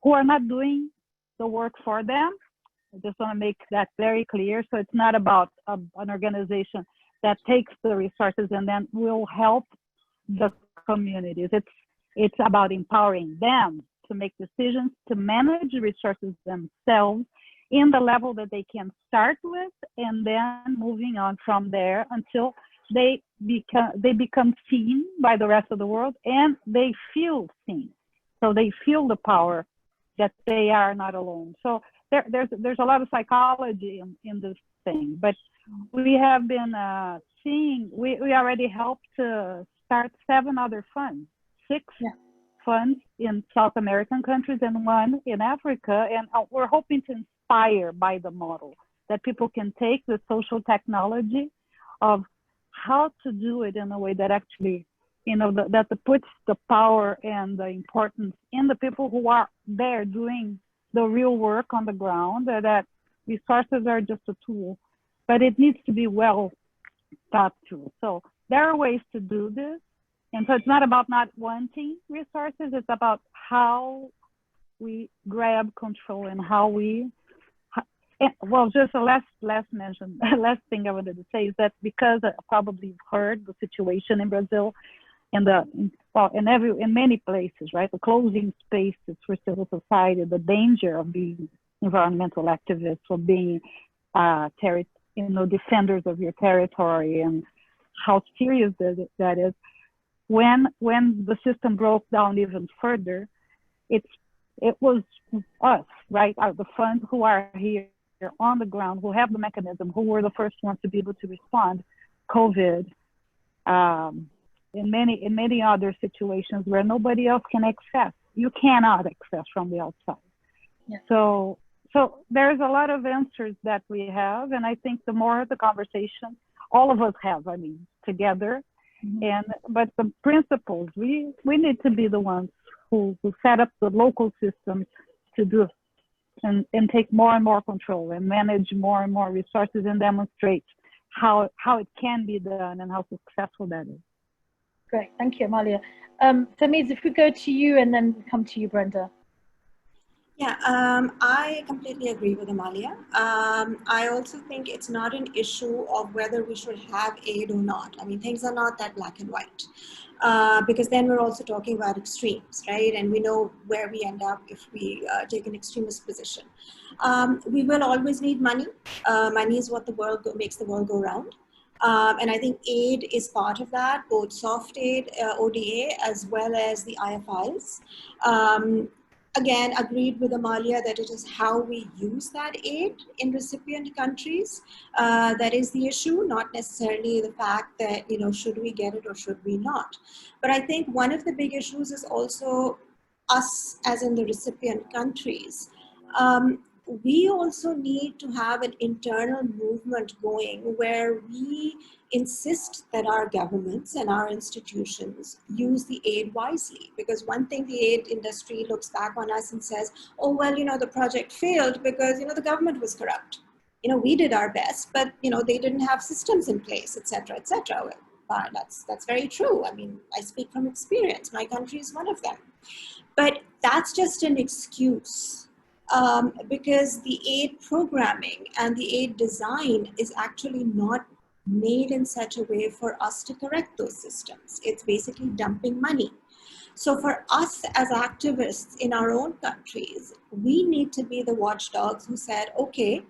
who are not doing the work for them. I just want to make that very clear. So it's not about an organization that takes the resources and then will help the communities. It's about empowering them to make decisions, to manage resources themselves in the level that they can start with, and then moving on from there until they become seen by the rest of the world and they feel seen. So they feel the power that they are not alone. So there's a lot of psychology in this thing, but we have been seeing, we already helped to start 7 other funds, 6 funds in South American countries and 1 in Africa. And we're hoping to inspire by the model that people can take the social technology of how to do it in a way that actually, you know, that puts the power and the importance in the people who are there doing the real work on the ground, that resources are just a tool, but it needs to be well thought through. So there are ways to do this. And so it's not about not wanting resources, it's about how we grab control and how we, well, just a last thing I wanted to say is that because I probably heard the situation in Brazil and in many places, right? The closing spaces for civil society, the danger of being environmental activists or being defenders of your territory, and how serious that is. When the system broke down even further, it was us, right? The funds who are here on the ground, who have the mechanism, who were the first ones to be able to respond. COVID, in many other situations where nobody else can access. You cannot access from the outside. Yeah. So there's a lot of answers that we have, and I think the more the conversation all of us have, I mean, together, but the principles, we need to be the ones who set up the local systems to do and take more and more control and manage more and more resources and demonstrate how it can be done and how successful that is. Great, thank you, Amalia. Tamiz, if we go to you and then come to you, Brenda. Yeah, I completely agree with Amalia. I also think it's not an issue of whether we should have aid or not. I mean, things are not that black and white, because then we're also talking about extremes, right? And we know where we end up if we take an extremist position. We will always need money. Money is what makes the world go round. And I think aid is part of that, both soft aid, ODA, as well as the IFIs. Again, agreed with Amalia that it is how we use that aid in recipient countries that is the issue, not necessarily the fact that, should we get it or should we not. But I think one of the big issues is also us as in the recipient countries, we also need to have an internal movement going where we insist that our governments and our institutions use the aid wisely. Because one thing the aid industry looks back on us and says, oh, well, you know, the project failed because, you know, the government was corrupt. You know, we did our best, but, you know, they didn't have systems in place, et cetera, et cetera. Well, that's very true. I mean, I speak from experience. My country is one of them. But that's just an excuse. Because the aid programming and the aid design is actually not made in such a way for us to correct those systems. It's basically dumping money. So for us as activists in our own countries, we need to be the watchdogs who said, okay,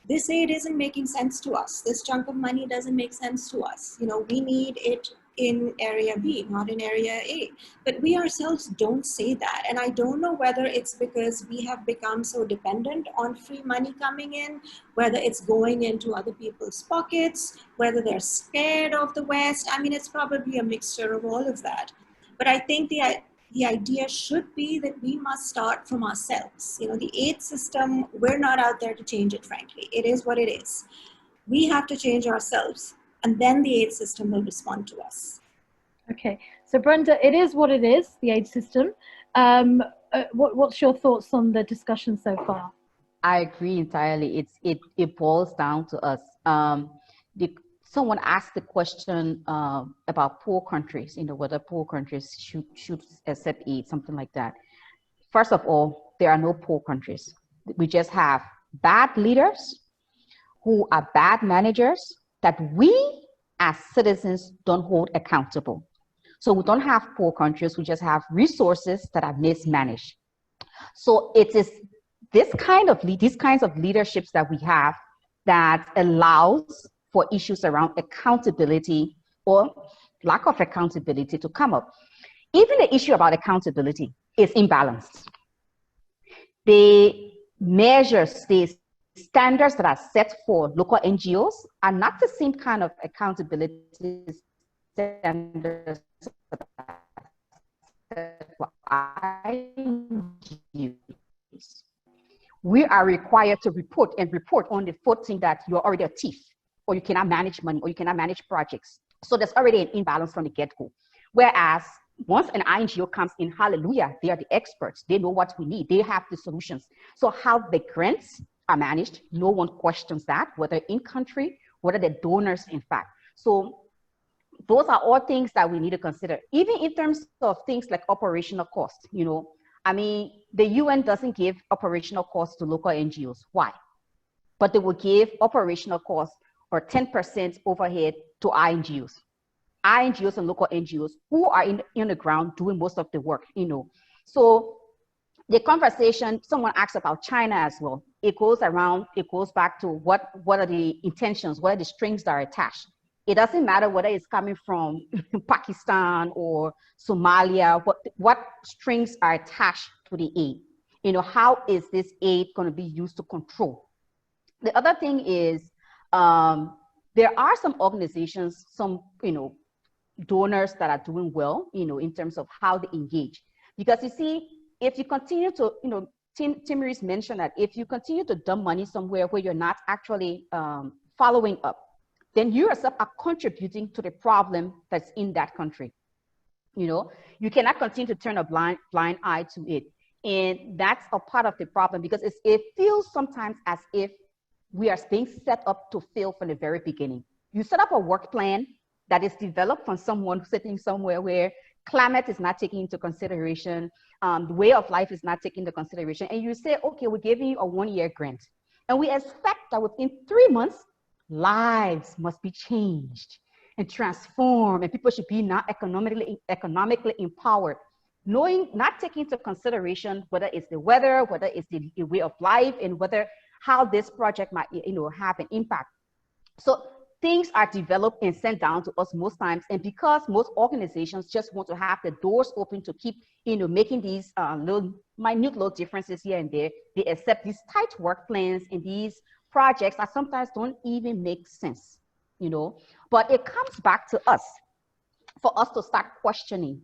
this aid isn't making sense to us. This chunk of money doesn't make sense to us. You know, we need it in area B, not in area A. But we ourselves don't say that. And I don't know whether it's because we have become so dependent on free money coming in, whether it's going into other people's pockets, whether they're scared of the West. I mean, it's probably a mixture of all of that. But I think the idea should be that we must start from ourselves. You know, the aid system, we're not out there to change it, frankly. It is what it is. We have to change ourselves, and then the aid system will respond to us. Okay, so Brenda, it is what it is, the aid system. What's your thoughts on the discussion so far? I agree entirely. It boils down to us. Someone asked the question about poor countries, you know, whether poor countries should accept aid, something like that. First of all, there are no poor countries. We just have bad leaders who are bad managers that we as citizens don't hold accountable. So we don't have poor countries, we just have resources that are mismanaged. So it is these kinds of leaderships that we have that allows for issues around accountability or lack of accountability to come up. Even the issue about accountability is imbalanced. The measures, the standards that are set for local NGOs are not the same kind of accountability standards for INGOs. We are required to report on the footing that you're already a thief, or you cannot manage money, or you cannot manage projects. So there's already an imbalance from the get-go. Whereas once an INGO comes in, hallelujah, they are the experts. They know what we need. They have the solutions. So how the grants are managed, no one questions that, whether in country, whether the donors, in fact. So those are all things that we need to consider, even in terms of things like operational costs. You know, I mean, the UN doesn't give operational costs to local NGOs. Why? But they will give operational costs or 10% overhead to INGOs and local NGOs who are in the ground doing most of the work, you know. So the conversation, someone asked about China as well. It goes back to what are the intentions, what are the strings that are attached. It doesn't matter whether it's coming from Pakistan or Somalia, what strings are attached to the aid. You know, how is this aid going to be used to control? The other thing is, there are some organizations, some, you know, donors that are doing well, you know, in terms of how they engage. Because you see, if you continue to, you know, Timiris mentioned that if you continue to dump money somewhere where you're not actually following up, then you yourself are contributing to the problem that's in that country. You know, you cannot continue to turn a blind eye to it. And that's a part of the problem, because it feels sometimes as if we are being set up to fail from the very beginning. You set up a work plan that is developed from someone sitting somewhere where climate is not taken into consideration, the way of life is not taken into consideration, and you say, okay, we're giving you a 1-year grant. And we expect that within 3 months, lives must be changed and transformed, and people should be now economically empowered, not taking into consideration whether it's the weather, whether it's the way of life, and how this project might, you know, have an impact. So things are developed and sent down to us most times, and because most organizations just want to have the doors open to keep, you know, making these minute little differences here and there, they accept these tight work plans and these projects that sometimes don't even make sense, you know. But it comes back to us, for us to start questioning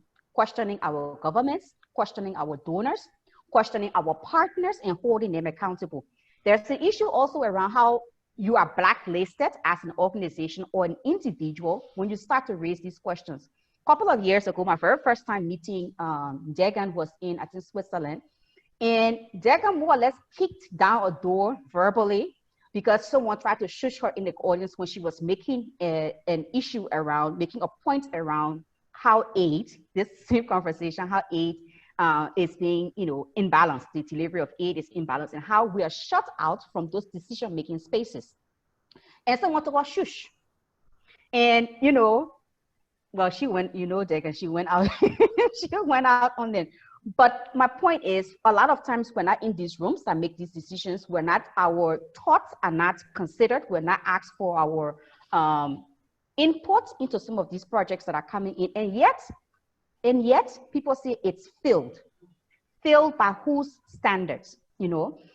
our governments, questioning our donors, questioning our partners, and holding them accountable. There's an issue also around how you are blacklisted as an organization or an individual when you start to raise these questions. A couple of years ago, my very first time meeting Degan was in, I think, Switzerland. And Degan more or less kicked down a door verbally because someone tried to shush her in the audience when she was making an issue around, making a point around how aid, this same conversation, how aid is being, imbalanced, the delivery of aid is imbalanced, and how we are shut out from those decision-making spaces. And someone told her, shush. And, well, she went, Degan, she went out, she went out on it. But my point is, a lot of times we're not in these rooms that make these decisions, our thoughts are not considered, we're not asked for our input into some of these projects that are coming in. And yet people say it's failed by whose standards,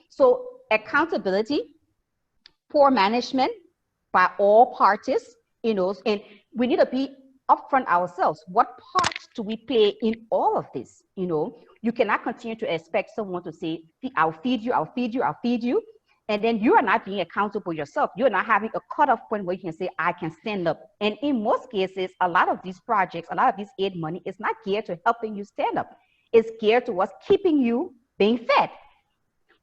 So accountability, poor management by all parties, and we need to be upfront ourselves. What part do we play in all of this? You cannot continue to expect someone to say, I'll feed you, I'll feed you, I'll feed you. And then you are not being accountable yourself. You're not having a cutoff point where you can say, I can stand up. And in most cases, a lot of these projects, a lot of this aid money is not geared to helping you stand up. It's geared towards keeping you being fed.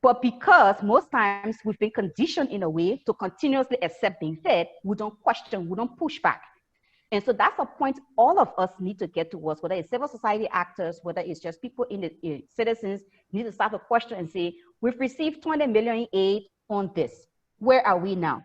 But because most times we've been conditioned in a way to continuously accept being fed, we don't question, we don't push back. And so that's a point all of us need to get towards, whether it's civil society actors, whether it's just people in the citizens, need to start to question and say, we've received 20 million in aid on this. Where are we now?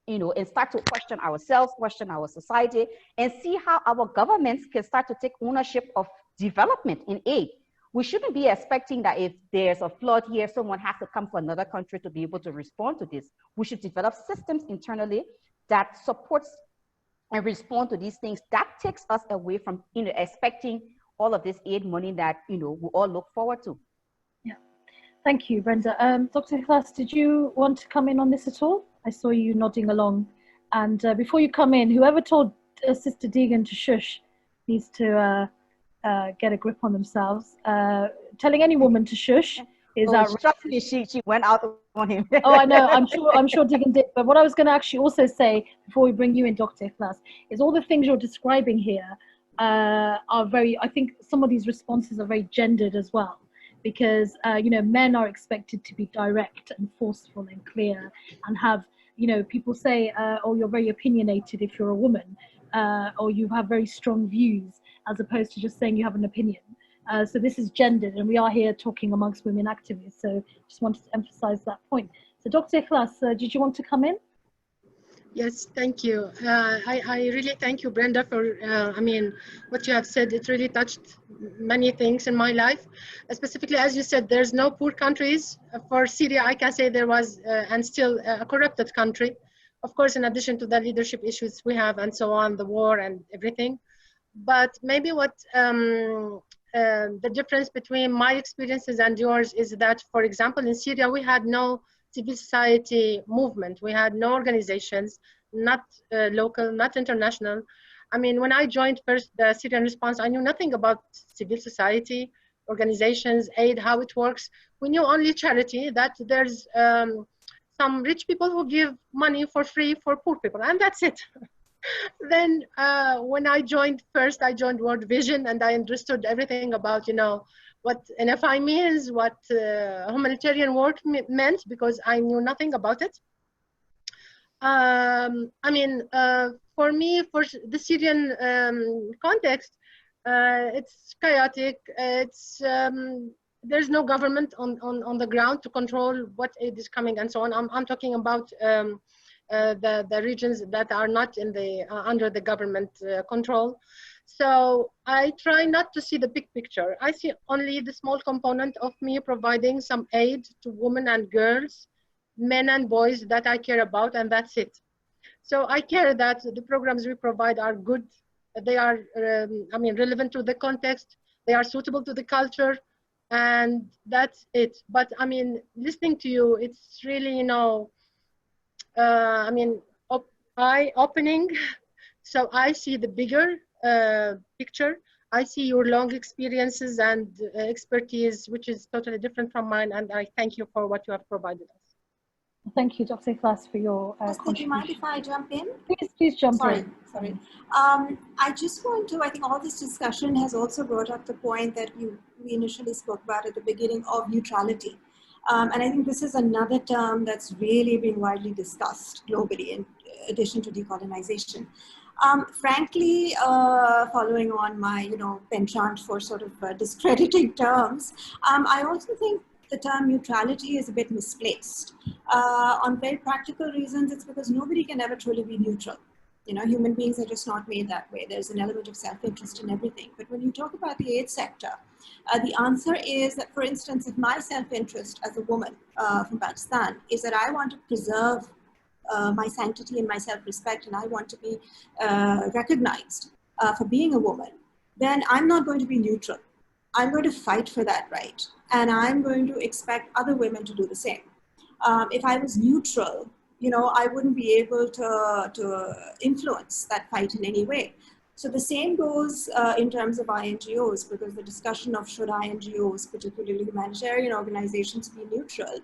And start to question ourselves, question our society, and see how our governments can start to take ownership of development in aid. We shouldn't be expecting that if there's a flood here, someone has to come from another country to be able to respond to this. We should develop systems internally that supports and respond to these things. That takes us away from expecting all of this aid money that we all look forward to. Yeah, thank you, Brenda. Dr. Ikhlas, did you want to come in on this at all? I saw you nodding along. And before you come in, whoever told Sister Degan to shush needs to get a grip on themselves. Telling any woman to shush is outrageous. She went out on him. Oh, I know. I'm sure Degan did. But what I was going to actually also say before we bring you in, Dr. Ikhlas, is all the things you're describing here are very. I think some of these responses are very gendered as well, because men are expected to be direct and forceful and clear, and have people say, oh, you're very opinionated if you're a woman, or you have very strong views, as opposed to just saying you have an opinion. So this is gendered, and we are here talking amongst women activists. So just wanted to emphasize that point. So Dr. Ikhlas, did you want to come in? Yes, thank you. I really thank you, Brenda, for, what you have said. It really touched many things in my life. Specifically, as you said, there's no poor countries. For Syria, I can say there was, and still a corrupted country. Of course, in addition to the leadership issues we have and so on, the war and everything. But maybe what the difference between my experiences and yours is that, for example, in Syria, we had no civil society movement. We had no organizations, not local, not international. I mean, when I joined first the Syrian response, I knew nothing about civil society, organizations, aid, how it works. We knew only charity, that there's some rich people who give money for free for poor people, and that's it. Then when I joined first, I joined World Vision, and I understood everything about, what NFI means, what humanitarian work meant, because I knew nothing about it. For me, for the Syrian context, it's chaotic. It's there's no government on the ground to control what aid is coming and so on. I'm talking about the regions that are not in the under the government control. So I try not to see the big picture. I see only the small component of me providing some aid to women and girls, men and boys that I care about, and that's it. So I care that the programs we provide are good. They are, relevant to the context. They are suitable to the culture, and that's it. But listening to you, it's really, eye-opening. So I see the bigger picture. I see your long experiences and expertise, which is totally different from mine, and I thank you for what you have provided us. Thank you, Dr. Ikhlas, for your Do you mind if I jump in? Please jump in. Sorry. I just want to, I think all this discussion has also brought up the point that we initially spoke about at the beginning of neutrality. And I think this is another term that's really being widely discussed globally in addition to decolonization. Frankly, following on my, penchant for sort of discrediting terms, I also think the term neutrality is a bit misplaced. On very practical reasons, it's because nobody can ever truly be neutral. Human beings are just not made that way. There's an element of self-interest in everything. But when you talk about the aid sector, the answer is that, for instance, if my self-interest as a woman from Pakistan is that I want to preserve my sanctity and my self-respect, and I want to be recognized for being a woman, then I'm not going to be neutral. I'm going to fight for that right. And I'm going to expect other women to do the same. If I was neutral, I wouldn't be able to influence that fight in any way. So the same goes in terms of INGOs, because the discussion of should INGOs, particularly humanitarian organizations, be neutral.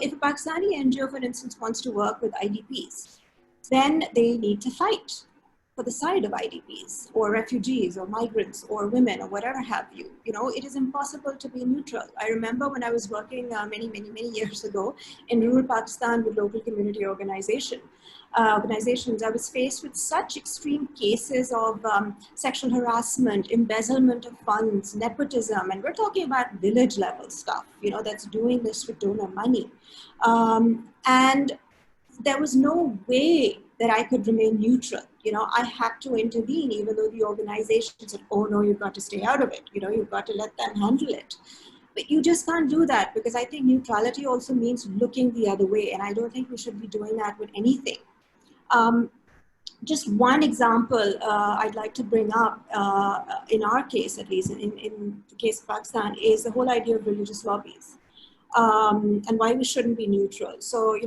If a Pakistani NGO, for instance, wants to work with IDPs, then they need to fight for the side of IDPs or refugees or migrants or women or whatever have you. It is impossible to be neutral. I remember when I was working many years ago in rural Pakistan with local community organizations, I was faced with such extreme cases of sexual harassment, embezzlement of funds, nepotism, and we're talking about village level stuff, that's doing this with donor money. And there was no way that I could remain neutral. I had to intervene, even though the organization said, oh no, you've got to stay out of it. You've got to let them handle it. But you just can't do that, because I think neutrality also means looking the other way. And I don't think we should be doing that with anything. Just one example I'd like to bring up, in our case, at least in the case of Pakistan, is the whole idea of religious lobbies. And why we shouldn't be neutral. So,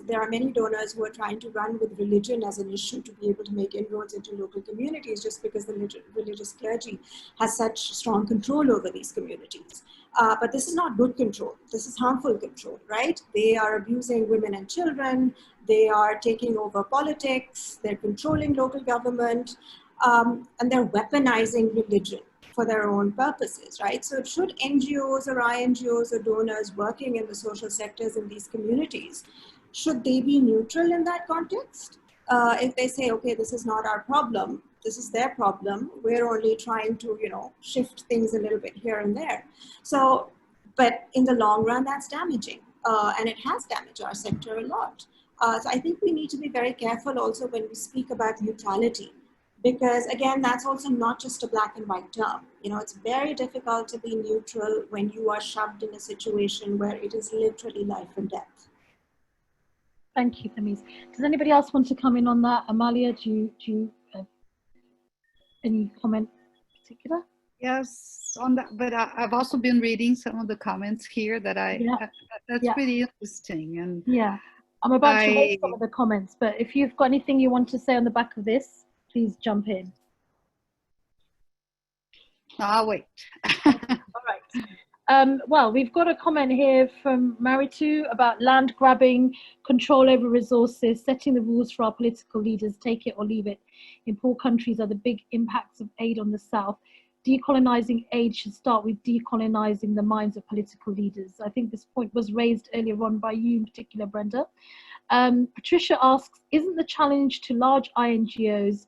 there are many donors who are trying to run with religion as an issue to be able to make inroads into local communities, just because the religious clergy has such strong control over these communities. But this is not good control. This is harmful control, right? They are abusing women and children. They are taking over politics. They're controlling local government, and they're weaponizing religion for their own purposes, right? So should NGOs or INGOs or donors working in the social sectors in these communities, should they be neutral in that context? If they say, okay, this is not our problem, this is their problem, we're only trying to, shift things a little bit here and there. So, but in the long run, that's damaging. And it has damaged our sector a lot. So I think we need to be very careful also when we speak about neutrality. Because again, that's also not just a black and white term. It's very difficult to be neutral when you are shoved in a situation where it is literally life and death. Thank you, Tamiz. Does anybody else want to come in on that? Amalia, do you any comment in particular? Yes, on that, but I've also been reading some of the comments here that that's pretty interesting. And yeah, I'm about to read some of the comments, but if you've got anything you want to say on the back of this, please jump in. I'll wait. All right. Well, we've got a comment here from Maritu about land grabbing, control over resources, setting the rules for our political leaders, take it or leave it. In poor countries are the big impacts of aid on the South. Decolonizing aid should start with decolonizing the minds of political leaders. I think this point was raised earlier on by you in particular, Brenda. Patricia asks, isn't the challenge to large INGOs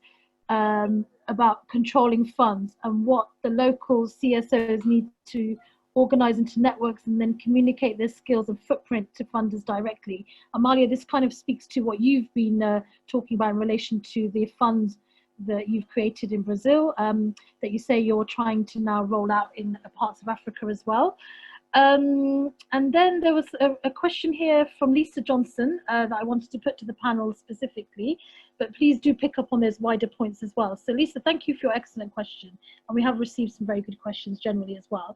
about controlling funds and what the local CSOs need to organize into networks and then communicate their skills and footprint to funders directly? Amalia, this kind of speaks to what you've been talking about in relation to the funds that you've created in Brazil, that you say you're trying to now roll out in parts of Africa as well. And then there was a question here from Lisa Johnson that I wanted to put to the panel specifically, but please do pick up on those wider points as well. So Lisa, thank you for your excellent question. And we have received some very good questions generally as well.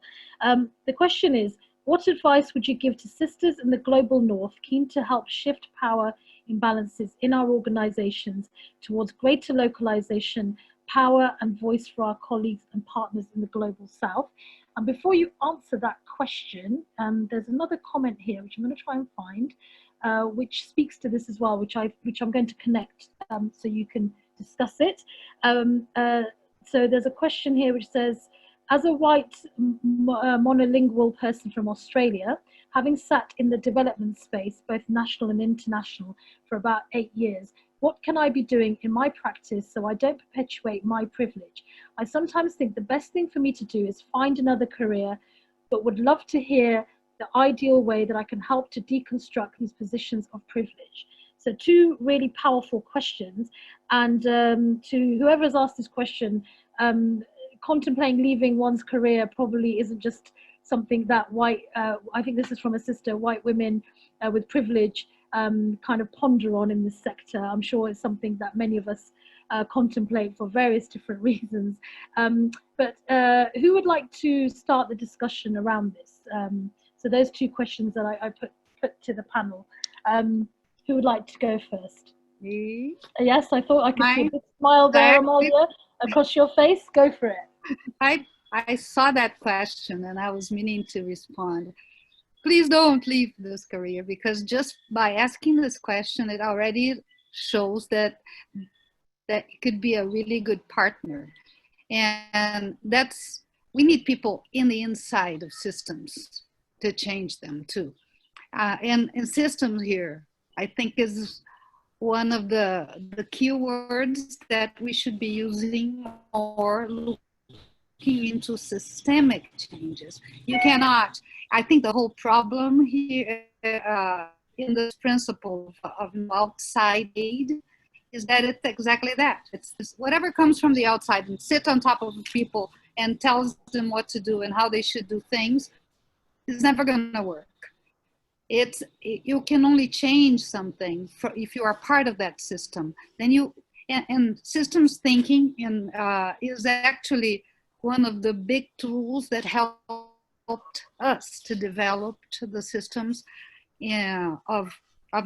The question is, what advice would you give to sisters in the global north keen to help shift power imbalances in our organizations towards greater localization, power and voice for our colleagues and partners in the global south? And before you answer that question, there's another comment here which I'm going to try and find, which speaks to this as well, which I'm going to connect so you can discuss it. So there's a question here which says, as a white monolingual person from Australia, having sat in the development space, both national and international, for about 8 years, what can I be doing in my practice so I don't perpetuate my privilege? I sometimes think the best thing for me to do is find another career, but would love to hear the ideal way that I can help to deconstruct these positions of privilege. So 2 really powerful questions. And to whoever's asked this question, contemplating leaving one's career probably isn't just something that I think this is from a sister, white women with privilege kind of ponder on in this sector. I'm sure it's something that many of us contemplate for various different reasons. But who would like to start the discussion around this? So those 2 questions that I put to the panel. Who would like to go first? Me? Yes, I thought I could see a big smile there, Amalia, across your face. Go for it. I saw that question and I was meaning to respond. Please don't leave this career, because just by asking this question, it already shows that it could be a really good partner. And we need people in the inside of systems to change them too. And systems here, I think, is one of the key words that we should be using more, looking into systemic changes. You cannot, I think the whole problem here in this principle of outside aid is that it's exactly that. It's whatever comes from the outside and sit on top of people and tells them what to do and how they should do things is never going to work. You can only change something if you are part of that system. Then and systems thinking is actually one of the big tools that helped us to develop the systems of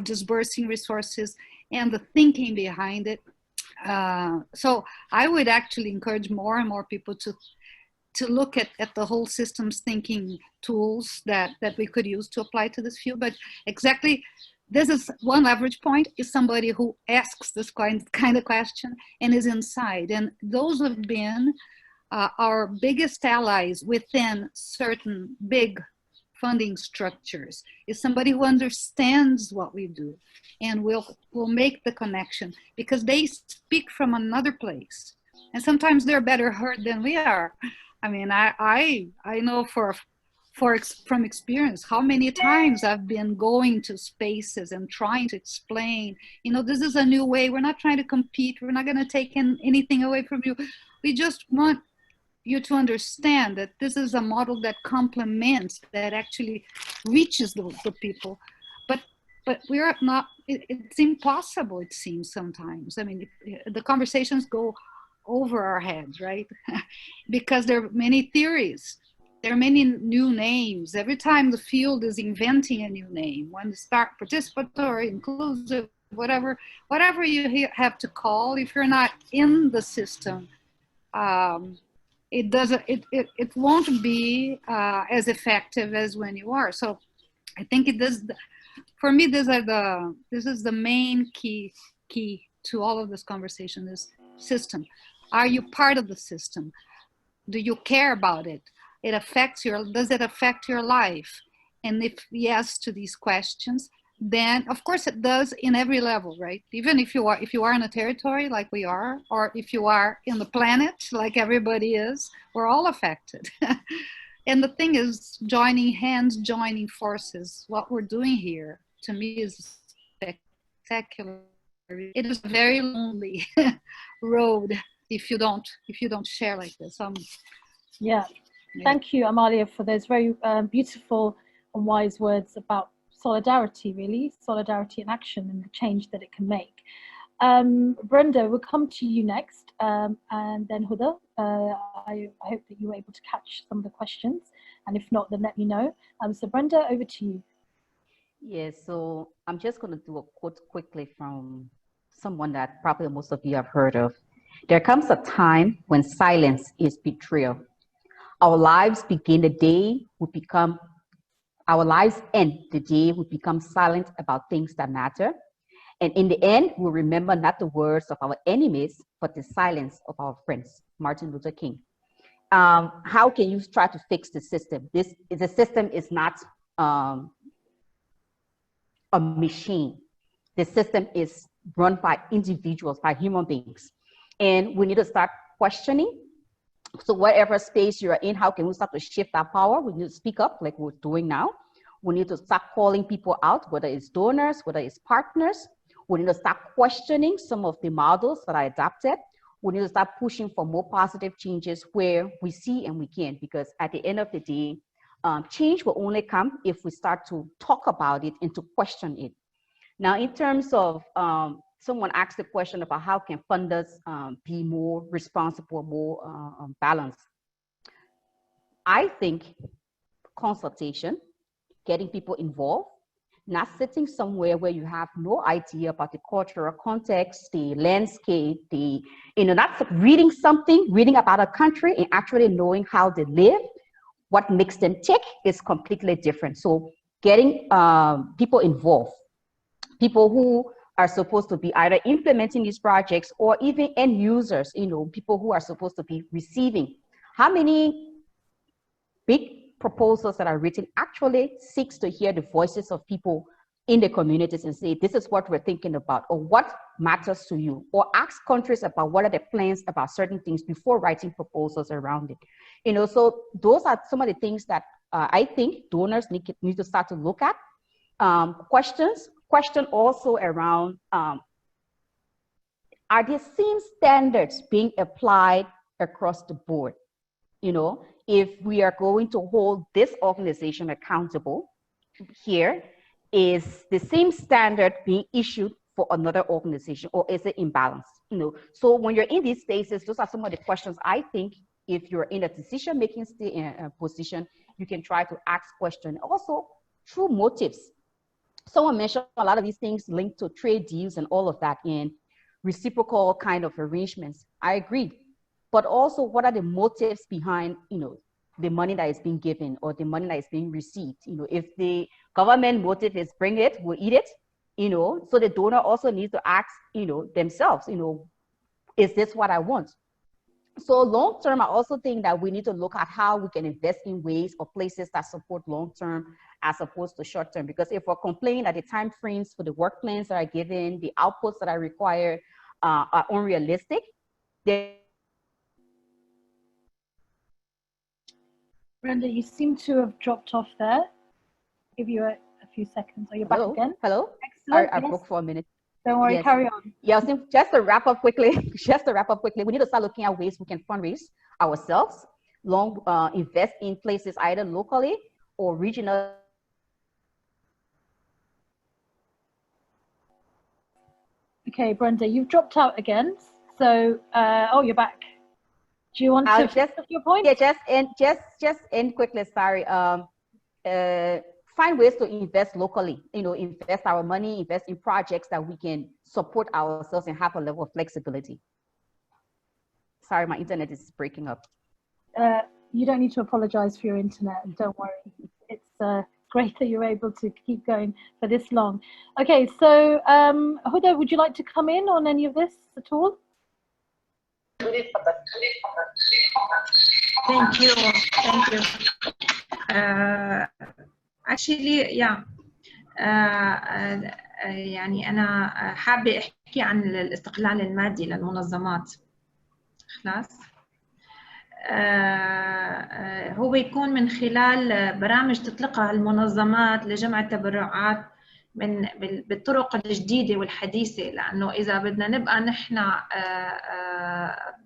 dispersing resources and the thinking behind it. So I would actually encourage more and more people to look at the whole systems thinking tools that we could use to apply to this field. But exactly, this is one leverage point, is somebody who asks this kind of question and is inside. And those have been our biggest allies within certain big funding structures, is somebody who understands what we do and will make the connection, because they speak from another place. And sometimes they're better heard than we are. I mean, I know from experience how many times I've been going to spaces and trying to explain, this is a new way. We're not trying to compete. We're not going to take anything away from you. We just want you to understand that this is a model that complements, that actually reaches the people. But we're not, it's impossible, it seems sometimes. I mean, the conversations go over our heads, right? Because there are many theories. There are many new names. Every time the field is inventing a new name, when they start participatory, inclusive, whatever you have to call, if you're not in the system, it won't be as effective as when you are. So I think for me, this is the main key to all of this conversation, is system. Are you part of the system? Do you care about it? Does it affect your life? And if yes to these questions, then of course it does in every level, right? Even if you are in a territory like we are, or if you are in the planet like everybody is, we're all affected. And the thing is, joining hands, joining forces, what we're doing here, to me, is spectacular. It is a very lonely road if you don't share like this. Yeah. Thank you, Amalia, for those very beautiful and wise words about solidarity, really, solidarity in action and the change that it can make. Brenda, we'll come to you next, and then Huda. I hope that you were able to catch some of the questions, and if not, then let me know. So Brenda, over to you. Yes, so I'm just going to do a quote quickly from someone that probably most of you have heard of. There comes a time when silence is betrayal. Our lives begin the day we become, our lives end the day we become silent about things that matter. And in the end, we remember not the words of our enemies, but the silence of our friends. Martin Luther King. How can you try to fix the system? The system is not a machine. The system is run by individuals, by human beings. And we need to start questioning. So whatever space you're in, how can we start to shift our power? We need to speak up like we're doing now. We need to start calling people out, whether it's donors, whether it's partners. We need to start questioning some of the models that are adopted. We need to start pushing for more positive changes where we see and we can, because at the end of the day, change will only come if we start to talk about it and to question it. Now, in terms of, someone asked the question about how can funders be more responsible, more balanced. I think consultation, getting people involved, not sitting somewhere where you have no idea about the cultural context, the landscape, not reading something, reading about a country and actually knowing how they live, what makes them tick is completely different. So getting people involved, people who are supposed to be either implementing these projects or even end users, people who are supposed to be receiving. How many big proposals that are written actually seeks to hear the voices of people in the communities and say, this is what we're thinking about, or what matters to you, or ask countries about what are their plans about certain things before writing proposals around it. So those are some of the things that I think donors need to start to look at. Question also around, are the same standards being applied across the board? If we are going to hold this organization accountable here, is the same standard being issued for another organization, or is it imbalanced? So when you're in these spaces, those are some of the questions I think if you're in a decision-making position, you can try to ask questions. Also, true motives. Someone mentioned a lot of these things linked to trade deals and all of that in reciprocal kind of arrangements. I agree. But also, what are the motives behind, the money that is being given or the money that is being received? If the government motive is bring it, we'll eat it, so the donor also needs to ask, themselves, is this what I want? So long term, I also think that we need to look at how we can invest in ways or places that support long term as opposed to short term. Because if we're complaining that the time frames for the work plans that are given, the outputs that are required are unrealistic, then Brenda, you seem to have dropped off there. Give you a few seconds. Are you back again? Hello? Excellent. I broke for a minute. Don't worry, yes. Carry on. Yeah, just to wrap up quickly, we need to start looking at ways we can fundraise ourselves, invest in places either locally or regional. Okay, Brenda, you've dropped out again. So, oh, you're back. Do you want to finish your point? Yeah, just end quickly. Sorry. Find ways to invest locally. Invest our money, invest in projects that we can support ourselves and have a level of flexibility. Sorry, my internet is breaking up. You don't need to apologize for your internet. Don't worry. It's great that you're able to keep going for this long. Okay, so Huda, would you like to come in on any of this at all? Thank you. Actually, yeah. يعني أنا حابة أحكي عن الاستقلال المادي للمنظمات. خلاص. هو يكون من خلال برامج تطلقها المنظمات لجمع التبرعات بالطرق الجديدة والحديثة، لأنه إذا بدنا نبقى نحن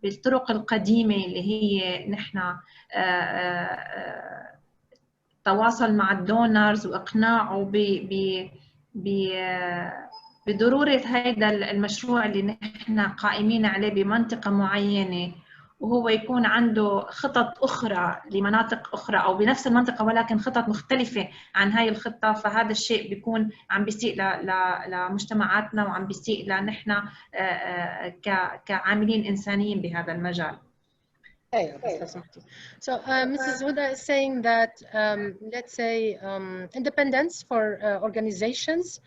بالطرق القديمة اللي هي نحن تواصل مع الدونرز وإقناعه بضرورة هذا المشروع اللي نحن قائمين عليه بمنطقة معينة وهو يكون عنده خطط أخرى لمناطق أخرى أو بنفس المنطقة ولكن خطط مختلفة عن هاي الخطة، فهذا الشيء بيكون عم بيسيء لمجتمعاتنا وعم بيسيء لنحن كعاملين إنسانيين بهذا المجال. So Mrs. Huda is saying that let's say independence for organizations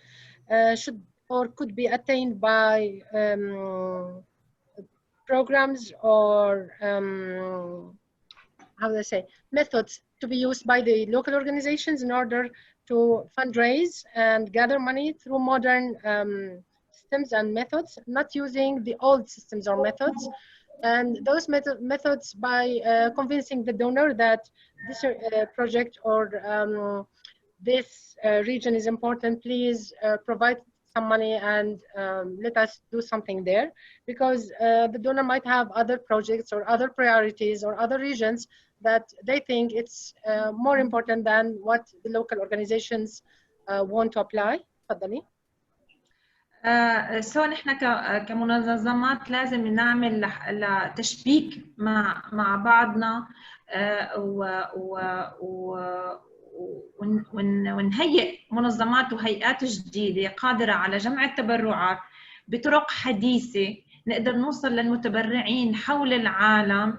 should or could be attained by programs or how do I say, methods to be used by the local organizations in order to fundraise and gather money through modern systems and methods, not using the old systems or methods. And those methods by convincing the donor that this project or this region is important, please provide some money and let us do something there, because the donor might have other projects or other priorities or other regions that they think it's more important than what the local organizations want to apply. تفضلي. سو نحن كمنظمات لازم نعمل تشبيك مع بعضنا ونهيئ منظمات وهيئات جديدة قادرة على جمع التبرعات بطرق حديثة، نقدر نوصل للمتبرعين حول العالم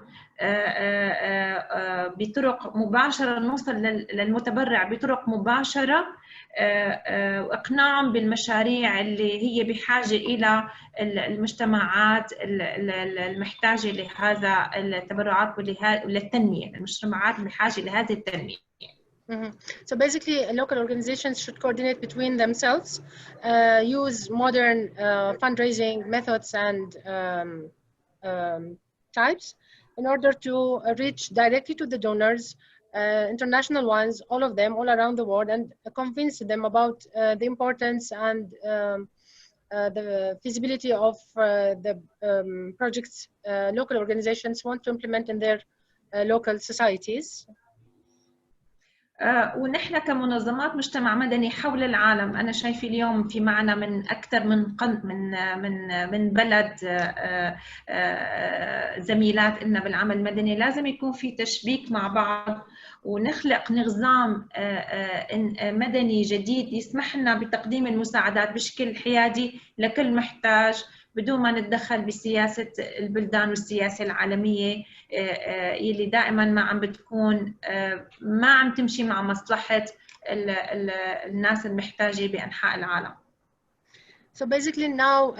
بطرق مباشرة، نوصل للمتبرع بطرق مباشرة وإقناعهم بالمشاريع اللي هي بحاجة إلى المجتمعات المحتاجة لهذا التبرعات وللتنمية، المجتمعات بحاجة لهذه التنمية. So basically, local organizations should coordinate between themselves, use modern fundraising methods and types in order to reach directly to the donors, international ones, all of them, all around the world, and convince them about the importance and the feasibility of the projects local organizations want to implement in their local societies. ونحن كمنظمات مجتمع مدني حول العالم، أنا شايفة اليوم في معنا من أكثر من بلد زميلات إلنا بالعمل المدني، لازم يكون في تشبيك مع بعض ونخلق نظام مدني جديد يسمح لنا بتقديم المساعدات بشكل حيادي لكل محتاج بدون ما نتدخل بسياسة البلدان والسياسة العالمية يلي دائما ما عم بتكون ما عم تمشي مع مصلحة الناس المحتاجة بأنحاء العالم. So basically now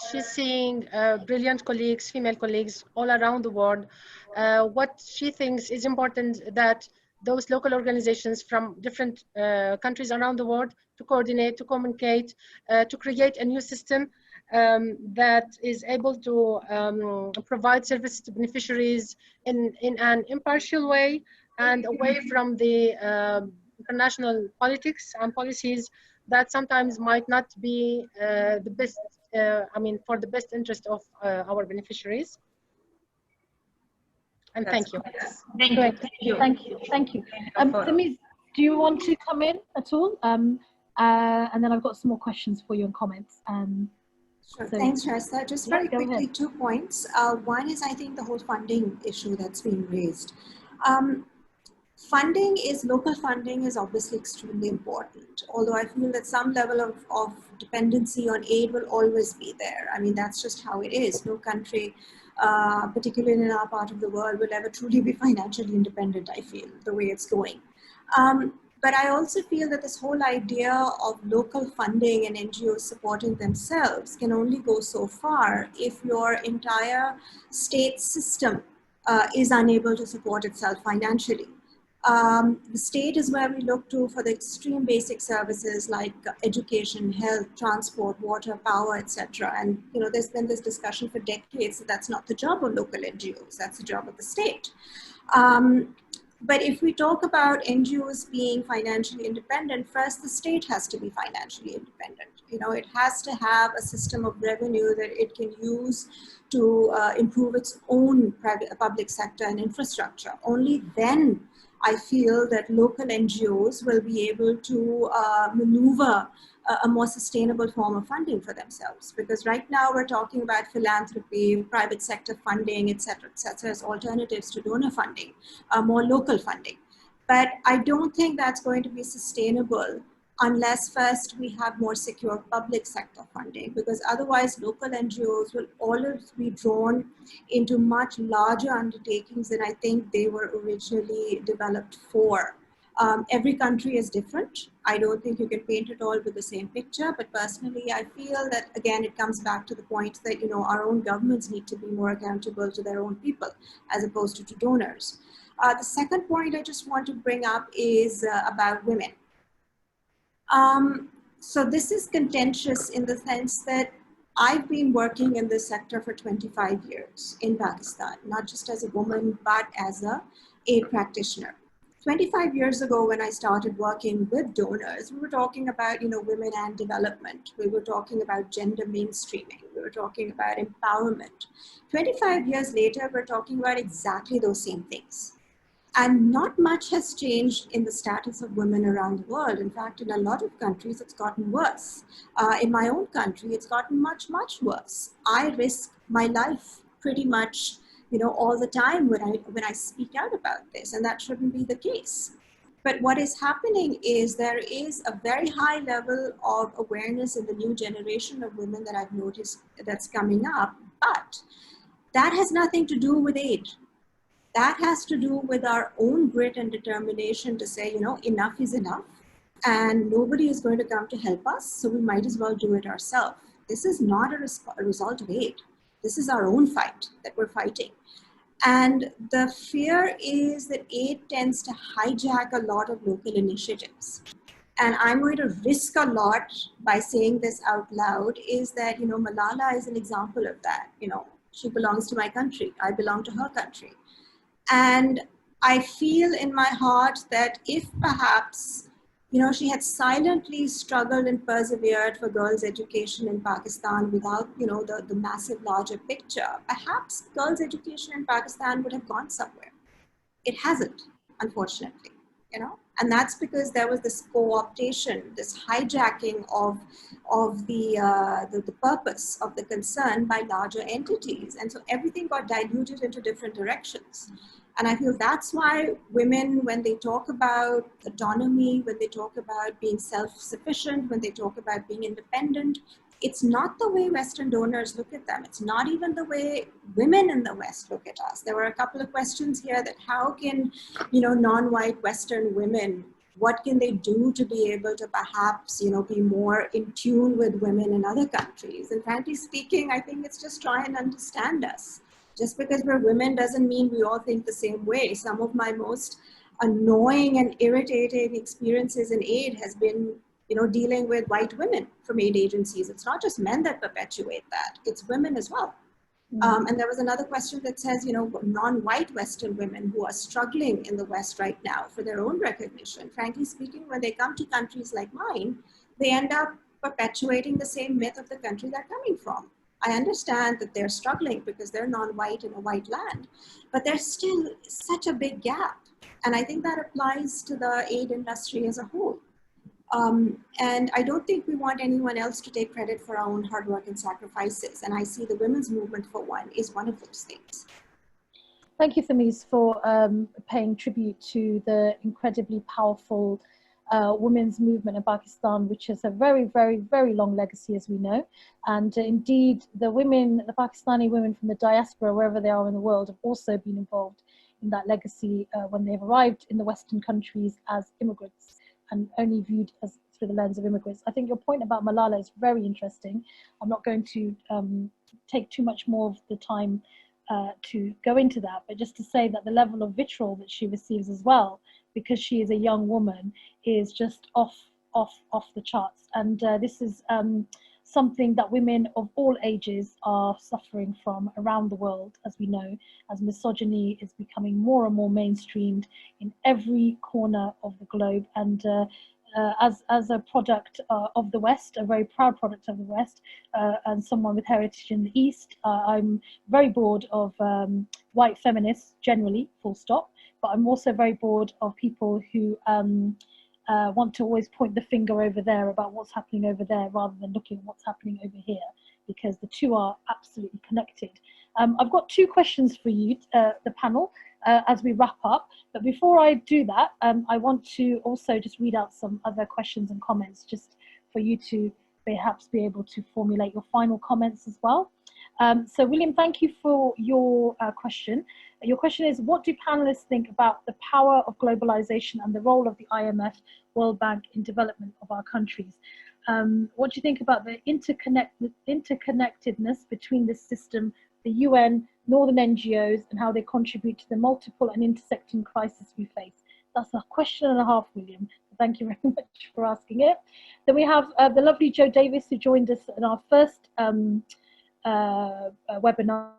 she's seeing brilliant colleagues, female colleagues all around the world. What she thinks is important that those local organizations from different countries around the world to coordinate, to communicate, to create a new system that is able to provide services to beneficiaries in an impartial way and away from the international politics and policies that sometimes might not be the best, for the best interest of our beneficiaries. And thank you. Thank you. Thank you. Thank you. Thank you. Tamiz, do you want to come in at all? And then I've got some more questions for you and comments. Sure. So, thanks, Shasta. Just very quickly, ahead. 2 points. One is, I think, the whole funding issue that's being raised. Local funding is obviously extremely important, although I feel that some level of dependency on aid will always be there. I mean, that's just how it is. No country, particularly in our part of the world, will ever truly be financially independent, I feel, the way it's going. But I also feel that this whole idea of local funding and NGOs supporting themselves can only go so far if your entire state system is unable to support itself financially. The state is where we look to for the extreme basic services like education, health, transport, water, power, etc. And there's been this discussion for decades that that's not the job of local NGOs, that's the job of the state. But if we talk about NGOs being financially independent, first the state has to be financially independent. It has to have a system of revenue that it can use to improve its own public sector and infrastructure. Only then I feel that local NGOs will be able to maneuver a more sustainable form of funding for themselves. Because right now we're talking about philanthropy, private sector funding, et cetera, as alternatives to donor funding, more local funding. But I don't think that's going to be sustainable unless first we have more secure public sector funding, because otherwise local NGOs will always be drawn into much larger undertakings than I think they were originally developed for. Every country is different. I don't think you can paint it all with the same picture, but personally I feel that, again, it comes back to the point that, you know, our own governments need to be more accountable to their own people as opposed to donors. The second point I just want to bring up is about women. So this is contentious in the sense that I've been working in this sector for 25 years in Pakistan, not just as a woman, but as a aid practitioner. 25 years ago, when I started working with donors, we were talking about, you know, women and development. We were talking about gender mainstreaming. We were talking about empowerment. 25 years later, we're talking about exactly those same things. And not much has changed in the status of women around the world. In fact, in a lot of countries, it's gotten worse. In my own country, it's gotten much, much worse. I risk my life pretty much, you know, all the time when I speak out about this, and that shouldn't be the case. But what is happening is there is a very high level of awareness in the new generation of women that I've noticed that's coming up, but that has nothing to do with aid. That has to do with our own grit and determination to say, you know, enough is enough and nobody is going to come to help us, so we might as well do it ourselves. This is not a result of aid. This is our own fight that we're fighting. And the fear is that aid tends to hijack a lot of local initiatives. And I'm going to risk a lot by saying this out loud, is that, you know, Malala is an example of that. You know, she belongs to my country. I belong to her country. And I feel in my heart that if perhaps, you know, she had silently struggled and persevered for girls' education in Pakistan without, you know, the massive larger picture, perhaps girls' education in Pakistan would have gone somewhere. It hasn't, unfortunately, you know, and that's because there was this co-optation, this hijacking of the purpose of the concern by larger entities. And so everything got diluted into different directions. And I feel that's why women, when they talk about autonomy, when they talk about being self-sufficient, when they talk about being independent, it's not the way Western donors look at them. It's not even the way women in the West look at us. There were a couple of questions here that how can, you know, non-white Western women, what can they do to be able to perhaps, you know, be more in tune with women in other countries? And frankly speaking, I think it's just try and understand us. Just because we're women doesn't mean we all think the same way. Some of my most annoying and irritating experiences in aid has been, you know, dealing with white women from aid agencies. It's not just men that perpetuate that, it's women as well. And there was another question that says, you know, non-white Western women who are struggling in the West right now for their own recognition. Frankly speaking, when they come to countries like mine, they end up perpetuating the same myth of the country they're coming from. I understand that they're struggling because they're non-white in a white land, but there's still such a big gap. And I think that applies to the aid industry as a whole. And I don't think we want anyone else to take credit for our own hard work and sacrifices. And I see the women's movement, for one, is one of those things. Thank you, Thamis, for paying tribute to the incredibly powerful women's movement in Pakistan, which has a very, very, very long legacy, as we know. And indeed, the women, the Pakistani women from the diaspora, wherever they are in the world, have also been involved in that legacy when they've arrived in the Western countries as immigrants and only viewed as through the lens of immigrants. I think your point about Malala is very interesting. I'm not going to take too much more of the time to go into that, but just to say that the level of vitriol that she receives as well, because she is a young woman, is just off the charts. And this is something that women of all ages are suffering from around the world, as we know, as misogyny is becoming more and more mainstreamed in every corner of the globe. And as a product of the West, a very proud product of the West, and someone with heritage in the East, I'm very bored of white feminists generally, full stop, but I'm also very bored of people who want to always point the finger over there about what's happening over there rather than looking at what's happening over here, because the two are absolutely connected. I've got two questions for you, the panel, as we wrap up. But before I do that, I want to also just read out some other questions and comments just for you to perhaps be able to formulate your final comments as well. So William, thank you for your question. Your question is, what do panelists think about the power of globalization and the role of the IMF, World Bank in development of our countries? What do you think about the interconnectedness between this system, the UN, northern NGOs, and how they contribute to the multiple and intersecting crises we face? That's a question and a half, William. Thank you very much for asking it. Then we have the lovely Joe Davis, who joined us in our first webinar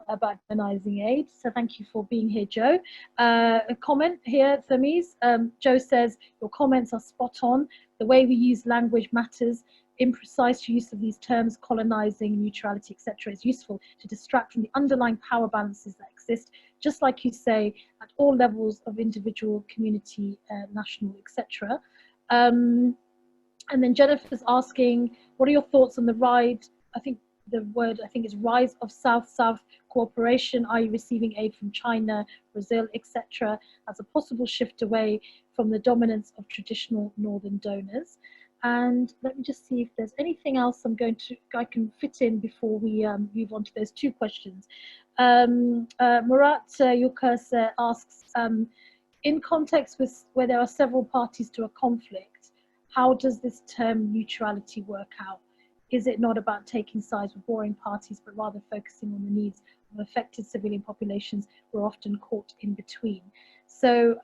about decolonizing aid. So thank you for being here, Joe. A comment here, Therese. Joe says, your comments are spot on. The way we use language matters. Imprecise use of these terms, colonizing, neutrality, etc., is useful to distract from the underlying power balances that exist, just like you say, at all levels of individual, community, national, etc. And then Jennifer's asking, what are your thoughts on the rise, I think the word is rise of South-South cooperation, are you receiving aid from China, Brazil, etc., as a possible shift away from the dominance of traditional northern donors? And let me just see if there's anything else I can fit in before we move on to those two questions. Murat Yukas asks, in context where there are several parties to a conflict, how does this term neutrality work out? Is it not about taking sides with warring parties, but rather focusing on the needs of affected civilian populations who are often caught in between? So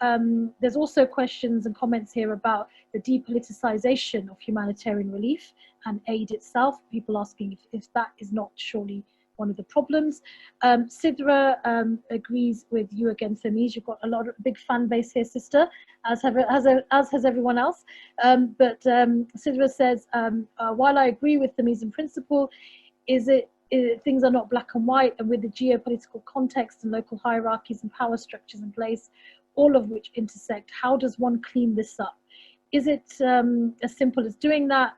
there's also questions and comments here about the depoliticization of humanitarian relief and aid itself. People asking if that is not surely one of the problems. Sidra agrees with you again, Therese. You've got a big fan base here, sister, as has everyone else. But Sidra says, while I agree with Therese in principle, things are not black and white, and with the geopolitical context and local hierarchies and power structures in place, all of which intersect, how does one clean this up? Is it as simple as doing that?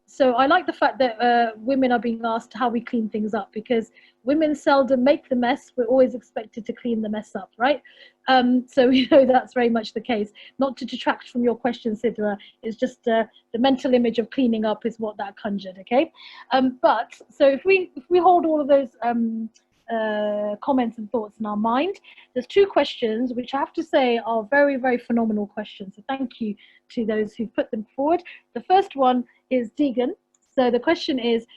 So I like the fact that women are being asked how we clean things up, because women seldom make the mess. We're always expected to clean the mess up, right? So we know that's very much the case. Not to detract from your question, Sidra, it's just the mental image of cleaning up is what that conjured, okay? But so if we hold all of those comments and thoughts in our mind, there's two questions which I have to say are very, very phenomenal questions. So thank you to those who put them forward. The first one is Deegan. So the question is,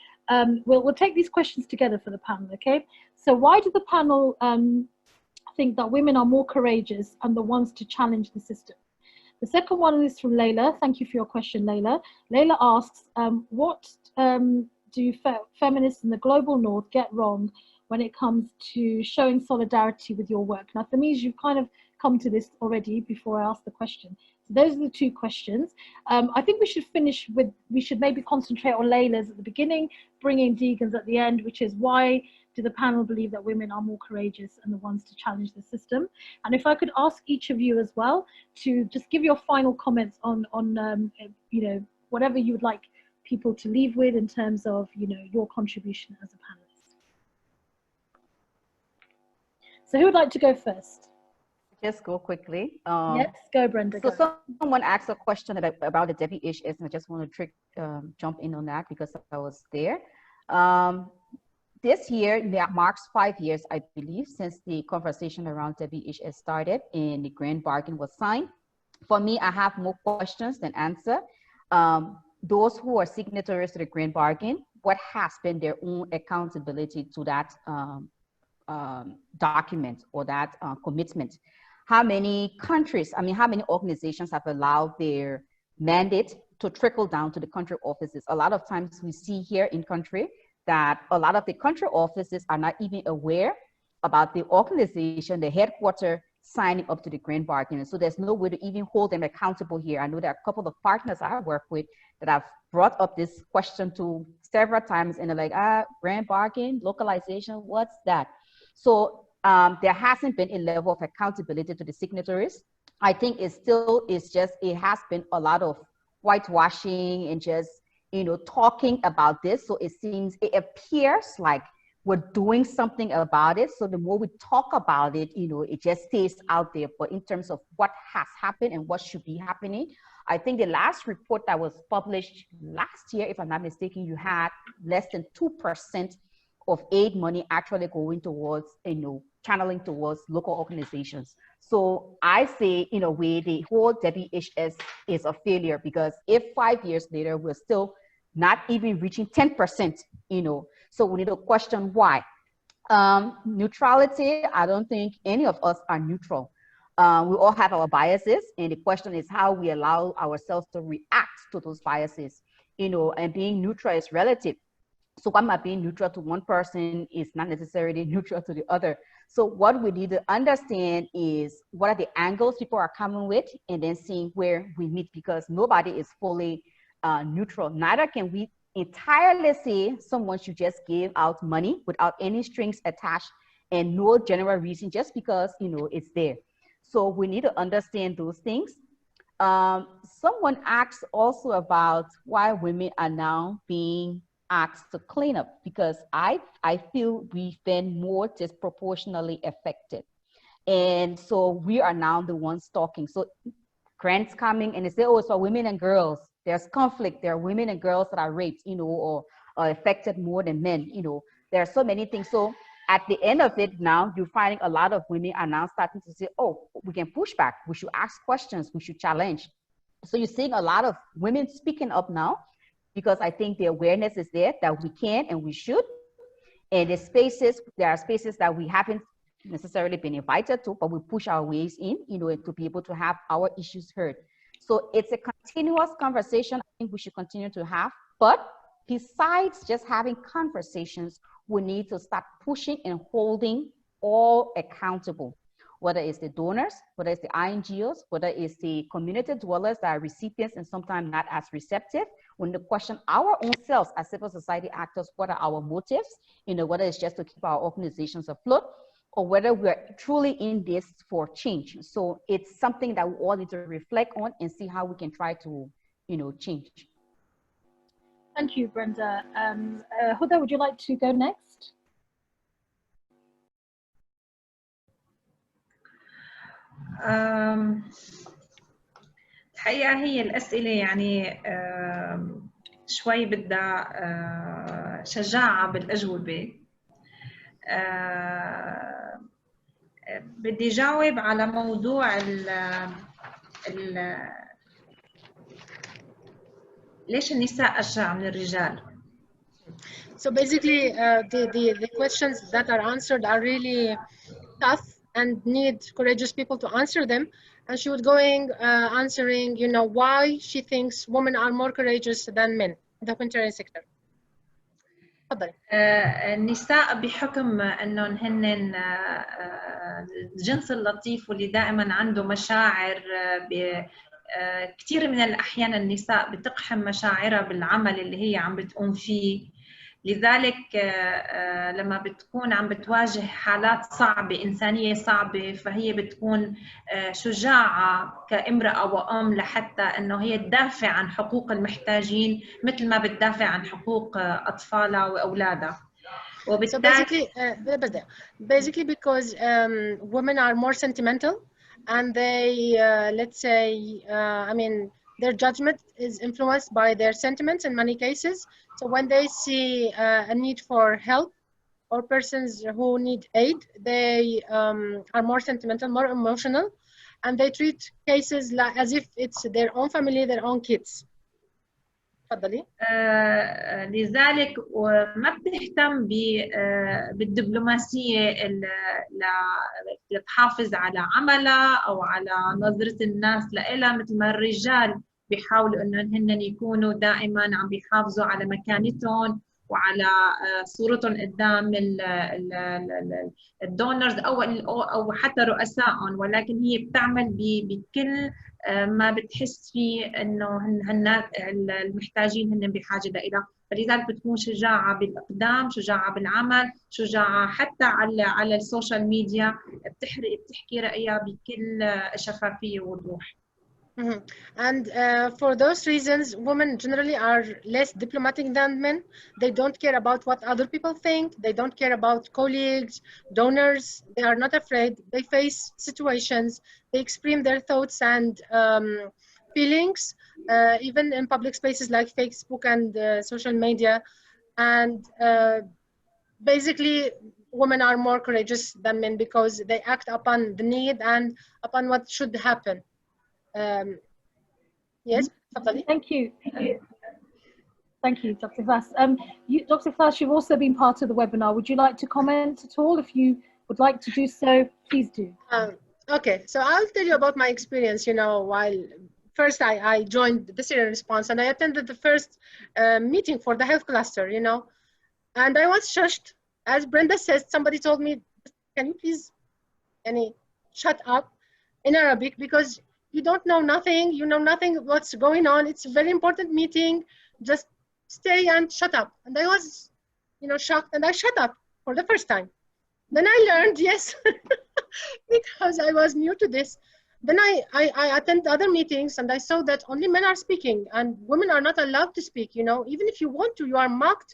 we'll take these questions together for the panel, okay? So why do the panel think that women are more courageous and the ones to challenge the system? The second one is from Layla. Thank you for your question, Layla. Layla asks, what do feminists in the global north get wrong when it comes to showing solidarity with your work? Now, Therese, you've kind of come to this already before I asked the question. So those are the two questions. I think we should maybe concentrate on Layla's at the beginning, bring in Deegan's at the end, which is why do the panel believe that women are more courageous and the ones to challenge the system? And if I could ask each of you as well to just give your final comments on you know, whatever you would like people to leave with in terms of, you know, your contribution as a panelist. So who would like to go first? Just go quickly. Yes, go, Brenda. So go. someone asked a question about the WHS, and I just want to jump in on that because I was there. This year marks 5 years, I believe, since the conversation around WHS started and the grand bargain was signed. For me, I have more questions than answer. Those who are signatories to the grand bargain, what has been their own accountability to that document or that commitment? How many countries, I mean, how many organizations have allowed their mandate to trickle down to the country offices? A lot of times we see here in country that a lot of the country offices are not even aware about the organization, the headquarter signing up to the grand bargain. So there's no way to even hold them accountable here. I know there are a couple of partners I work with that I've brought up this question to several times, and they're like, grand bargain, localization, what's that? So there hasn't been a level of accountability to the signatories. I think it still is just, it has been a lot of whitewashing and just, you know, talking about this. So it seems, it appears like we're doing something about it. So the more we talk about it, you know, it just stays out there. But in terms of what has happened and what should be happening, I think the last report that was published last year, if I'm not mistaken, you had less than 2% of aid money actually going towards, you know, channeling towards local organizations. So I say, in a way, the whole WHS is a failure, because if 5 years later, we're still not even reaching 10%, you know, so we need to question why. Neutrality, I don't think any of us are neutral. We all have our biases, and the question is how we allow ourselves to react to those biases, you know, and being neutral is relative. So why am I being neutral to one person is not necessarily neutral to the other. So what we need to understand is what are the angles people are coming with, and then seeing where we meet, because nobody is fully neutral. Neither can we entirely say someone should just give out money without any strings attached and no general reason just because, you know, it's there. So we need to understand those things. Someone asked also about why women are now being asked to clean up, because I feel we've been more disproportionately affected. And so we are now the ones talking. So grants coming and they say, oh, it's for women and girls. There's conflict. There are women and girls that are raped, you know, or affected more than men, you know. There are so many things. So at the end of it now, you're finding a lot of women are now starting to say, oh, we can push back. We should ask questions. We should challenge. So you're seeing a lot of women speaking up now, because I think the awareness is there that we can and we should. And the spaces, there are spaces that we haven't necessarily been invited to, but we push our ways in, you know, to be able to have our issues heard. So it's a continuous conversation I think we should continue to have. But besides just having conversations, we need to start pushing and holding all accountable, whether it's the donors, whether it's the INGOs, whether it's the community dwellers that are recipients and sometimes not as receptive. We need to question our own selves as civil society actors. What are our motives? You know, whether it's just to keep our organizations afloat, or whether we're truly in this for change. So it's something that we all need to reflect on and see how we can try to, you know, change. Thank you, Brenda. Huda, would you like to go next? الحقيقة هي الأسئلة يعني شوي بدها شجاعة بالأجوبة. بدي جاوب على موضوع ليش النساء أشجع من الرجال. So basically, the questions that are answered are really tough and need courageous people to answer them. And she was answering, you know, why she thinks women are more courageous than men in the humanitarian sector. النساء بحكم أنهم هن الجنس اللطيف واللي دائما عنده مشاعر. كثير من الأحيان النساء بتقحم مشاعرها بالعمل اللي هي عم بتقوم فيه. لذلك لما بتكون عم بتواجه حالات صعبة إنسانية صعبة، فهي بتكون شجاعة كامرأة وأم لحتى أنه هي تدافع عن حقوق المحتاجين مثل ما بتدافع عن حقوق أطفالها وأولادها. So basically because women are more sentimental, and they let's say I mean their judgment is influenced by their sentiments in many cases. So when they see a need for help or persons who need aid, they are more sentimental, more emotional, and they treat cases like as if it's their own family, their own kids. تفضلي. لذلك ما بتهتم بالدبلوماسية اللي تحافظ على عملها أو على نظرة الناس لإلها، مثل ما الرجال بيحاولوا إنهم هن يكونوا دائما عم بيحافظوا على مكانتهم وعلى صورتهم قدام الدونرز او حتى رؤسائهم، ولكن هي بتعمل بكل ما بتحس فيه انه هن المحتاجين هن بحاجه لها. فلذلك بتكون شجاعه بالاقدام، شجاعه بالعمل، شجاعه حتى على السوشيال ميديا، بتحكي رايها بكل شفافيه ووضوح. And for those reasons, women generally are less diplomatic than men. They don't care about what other people think. They don't care about colleagues, donors. They are not afraid. They face situations. They express their thoughts and feelings, even in public spaces like Facebook and social media. And basically, women are more courageous than men because they act upon the need and upon what should happen. Yes, Fadali. Thank you. Thank you, Dr. Vass. Dr. Vass, you've also been part of the webinar. Would you like to comment at all? If you would like to do so, please do. Okay, so I'll tell you about my experience. You know, while first I joined the Syrian response and I attended the first meeting for the health cluster, you know, and I was shushed. As Brenda says, somebody told me, can you please shut up in Arabic, because you don't know nothing, you know nothing what's going on. It's a very important meeting. Just stay and shut up. And I was, you know, shocked, and I shut up for the first time. Then I learned, yes, because I was new to this. Then I attended other meetings and I saw that only men are speaking and women are not allowed to speak. You know, even if you want to, you are mocked.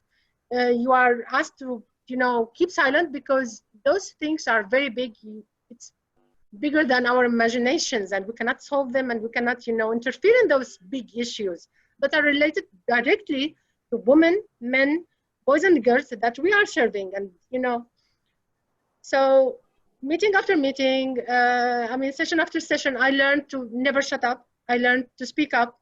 You are asked to, you know, keep silent, because those things are very big. It's bigger than our imaginations, and we cannot solve them, and we cannot, you know, interfere in those big issues that are related directly to women, men, boys and girls that we are serving. And, you know, so meeting after meeting, session after session, I learned to never shut up. I learned to speak up,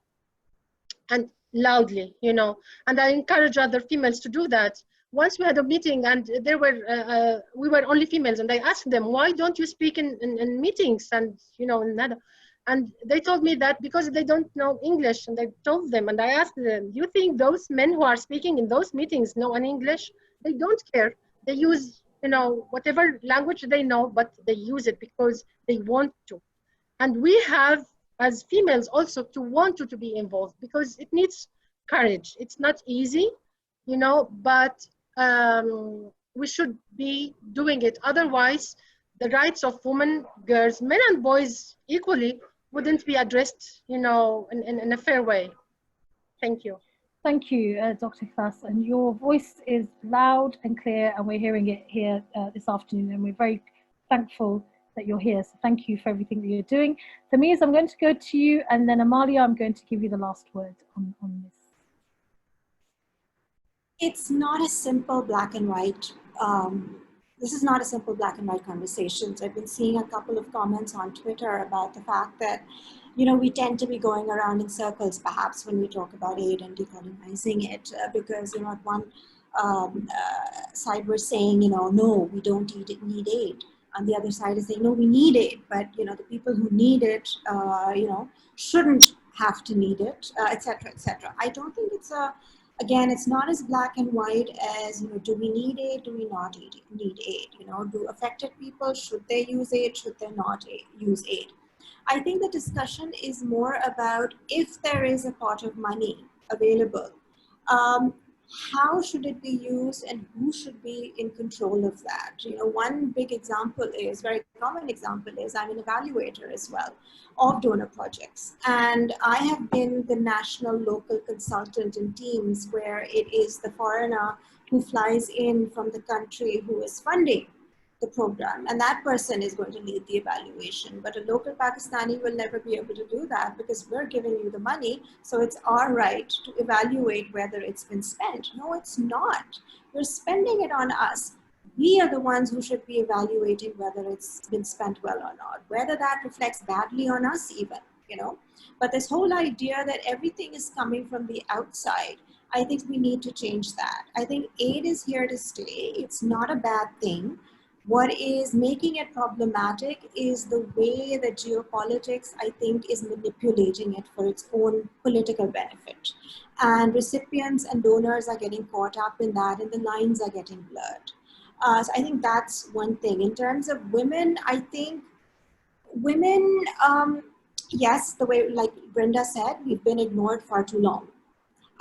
and loudly, you know, and I encourage other females to do that. Once we had a meeting and there were we were only females, and I asked them, why don't you speak in meetings? And, you know, and they told me that because they don't know English. And I told them, and I asked them, do you think those men who are speaking in those meetings know any English? They don't care. They use, you know, whatever language they know, but they use it because they want to. And we have, as females, also to want to be involved, because it needs courage. It's not easy, you know, but we should be doing it. Otherwise, the rights of women, girls, men and boys equally wouldn't be addressed, you know, in a fair way. Thank you. Thank you, Dr. Vass. And your voice is loud and clear, and we're hearing it here this afternoon, and we're very thankful that you're here. So thank you for everything that you're doing. Tamiz, I'm going to go to you, and then Amalia, I'm going to give you the last word on this. It's not a simple black and white. This is not a simple black and white conversation. I've been seeing a couple of comments on Twitter about the fact that, you know, we tend to be going around in circles, perhaps, when we talk about aid and decolonizing it, because, you know, at one side we're saying, you know, no, we don't need aid. On the other side is saying, no, we need aid, but, you know, the people who need it, you know, shouldn't have to need it, et cetera, et cetera. I don't think it's again, it's not as black and white as, you know, do we need aid, do we not need aid? You know, do affected people, should they use aid, should they not use aid? I think the discussion is more about, if there is a pot of money available, how should it be used and who should be in control of that? You know, one big example is, very common example is, I'm an evaluator as well of donor projects. And I have been the national local consultant in teams where it is the foreigner who flies in from the country who is funding the program, and that person is going to lead the evaluation. But a local Pakistani will never be able to do that, because we're giving you the money, so it's our right to evaluate whether it's been spent. No, it's not. You're spending it on us. We are the ones who should be evaluating whether it's been spent well or not, whether that reflects badly on us even, you know. But this whole idea that everything is coming from the outside, I think we need to change that. I think aid is here to stay. It's not a bad thing. What is making it problematic is the way that geopolitics, I think, is manipulating it for its own political benefit. And recipients and donors are getting caught up in that, and the lines are getting blurred. So I think that's one thing. In terms of women, I think women, yes, the way, like Brenda said, we've been ignored far too long.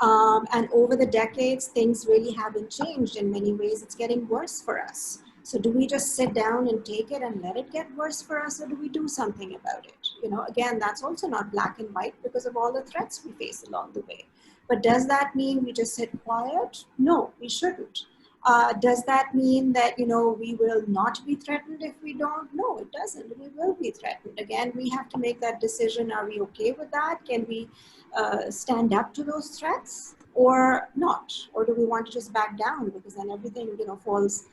And over the decades, things really haven't changed. In many ways, it's getting worse for us. So do we just sit down and take it and let it get worse for us, or do we do something about it? You know, again, that's also not black and white because of all the threats we face along the way. But does that mean we just sit quiet? No, we shouldn't. Does that mean that, you know, we will not be threatened if we don't? No, it doesn't. We will be threatened. Again, we have to make that decision. Are we okay with that? Can we stand up to those threats or not? Or do we want to just back down, because then everything, you know, falls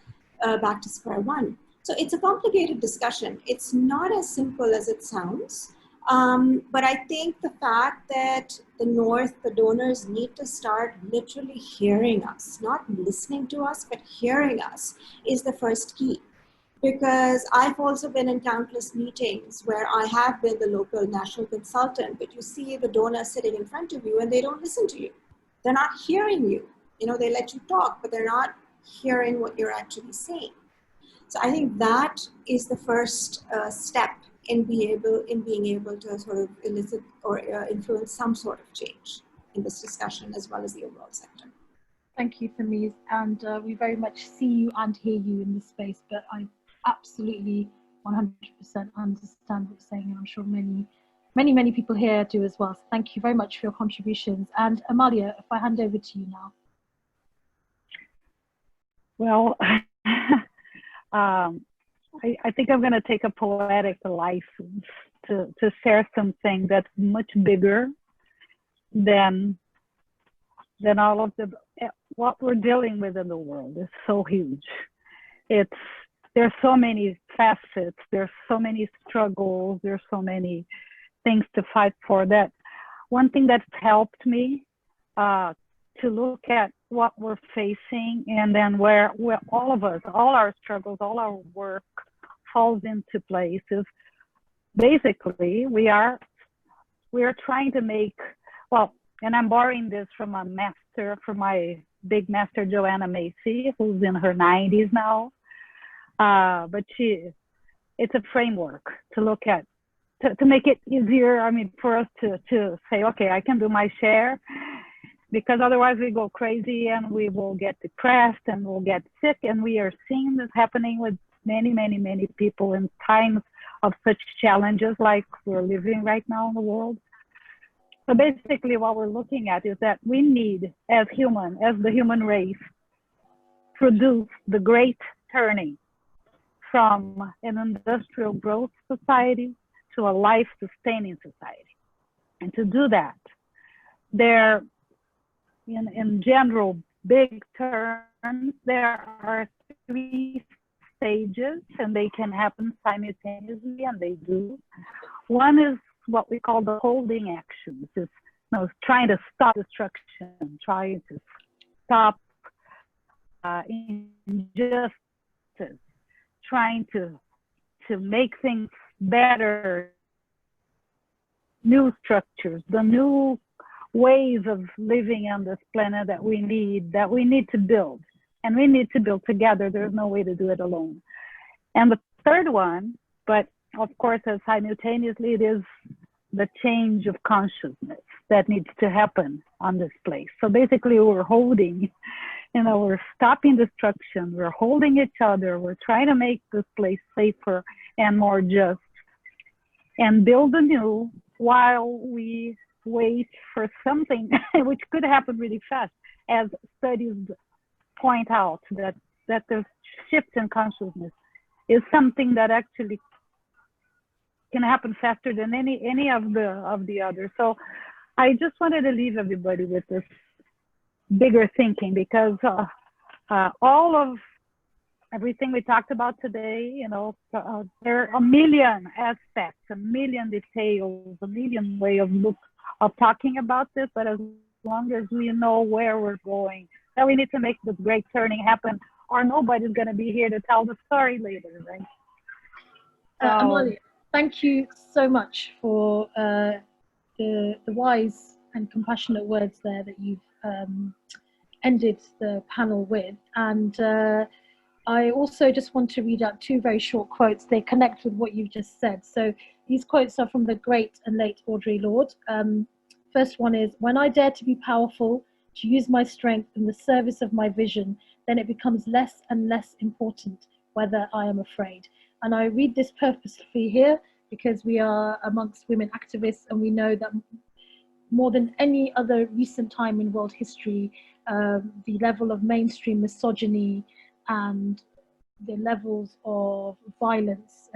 back to square one? So it's a complicated discussion. It's not as simple as it sounds. But I think the fact that the North, the donors need to start literally hearing us, not listening to us, but hearing us, is the first key. Because I've also been in countless meetings where I have been the local national consultant, but you see the donor sitting in front of you and they don't listen to you. They're not hearing you. You know, they let you talk, but they're not hearing what you're actually saying. So I think that is the first step in being able to sort of elicit or influence some sort of change in this discussion as well as the overall sector. Thank you, Famiz, and we very much see you and hear you in this space, but I absolutely 100% understand what you're saying, and I'm sure many people here do as well. So thank you very much for your contributions. And Amalia, if I hand over to you now. Well, I think I'm going to take a poetic license to share something that's much bigger than all of what we're dealing with in the world. Is so huge. There's so many facets, there's so many struggles, there's so many things to fight for. That one thing that's helped me to look at what we're facing, and then where all of us, all our struggles, all our work falls into place, is basically we are trying to make, well, and I'm borrowing this from my big master, Joanna Macy, who's in her 90s now. But it's a framework to look at, to make it easier, I mean, for us to say, okay, I can do my share, because otherwise we go crazy and we will get depressed and we'll get sick. And we are seeing this happening with many people in times of such challenges like we're living right now in the world. So basically what we're looking at is that we need, as the human race, produce the great turning from an industrial growth society to a life-sustaining society. And to do that, there, in general, big terms, there are 3 stages, and they can happen simultaneously, and they do. One is what we call the holding actions. It's, trying to stop destruction, trying to stop injustice, trying to make things better, new structures, the new ways of living on this planet that we need to build. And we need to build together. There's no way to do it alone. And the third one, but of course, as simultaneously, it is the change of consciousness that needs to happen on this place. So basically we're holding, we're stopping destruction, we're holding each other, we're trying to make this place safer and more just, and build anew while we wait for something which could happen really fast, as studies point out, that the shift in consciousness is something that actually can happen faster than any of the others. So I just wanted to leave everybody with this bigger thinking, because all of everything we talked about today, there are a million aspects, a million details, a million way of talking about this. But as long as we know where we're going, that we need to make this great turning happen or nobody's going to be here to tell the story later, right? Amalia, thank you so much for the wise and compassionate words there that you've ended the panel with. And I also just want to read out two very short quotes. They connect with what you've just said. So these quotes are from the great and late Audre Lorde. First one is, when I dare to be powerful, to use my strength in the service of my vision, then it becomes less and less important whether I am afraid. And I read this purposefully here because we are amongst women activists, and we know that more than any other recent time in world history, the level of mainstream misogyny and the levels of violence,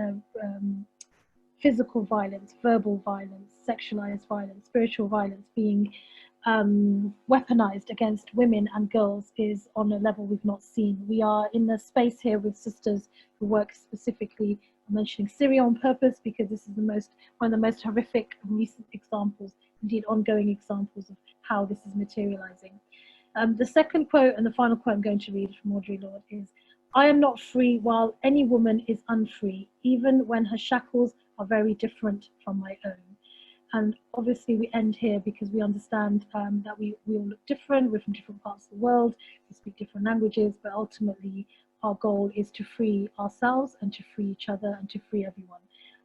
physical violence, verbal violence, sexualized violence, spiritual violence being weaponized against women and girls is on a level we've not seen. We are in a space here with sisters who work specifically, I'm mentioning Syria on purpose because this is one of the most horrific and recent examples, indeed ongoing examples of how this is materializing. The second quote and the final quote I'm going to read from Audre Lorde is, I am not free while any woman is unfree, even when her shackles are very different from my own. And obviously we end here because we understand that we all look different, we're from different parts of the world, we speak different languages, but ultimately our goal is to free ourselves and to free each other and to free everyone.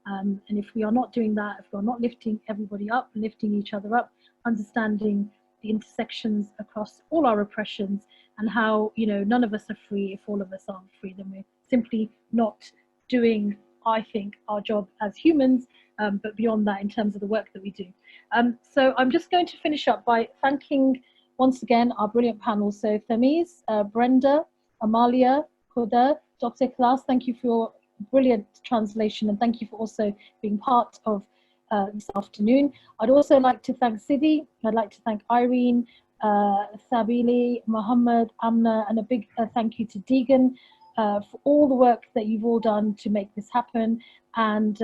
And if we are not doing that, if we're not lifting everybody up, lifting each other up, understanding the intersections across all our oppressions and how, you know, none of us are free if all of us aren't free, then we're simply not doing, I think, our job as humans, but beyond that in terms of the work that we do. So I'm just going to finish up by thanking once again our brilliant panel. So Thamis, Brenda, Amalia, Koda, Dr. Klaas, thank you for your brilliant translation, and thank you for also being part of this afternoon. I'd also like to thank Sidi, I'd like to thank Irene, Sabili, Mohammed, Amna, and a big thank you to Deegan for all the work that you've all done to make this happen. And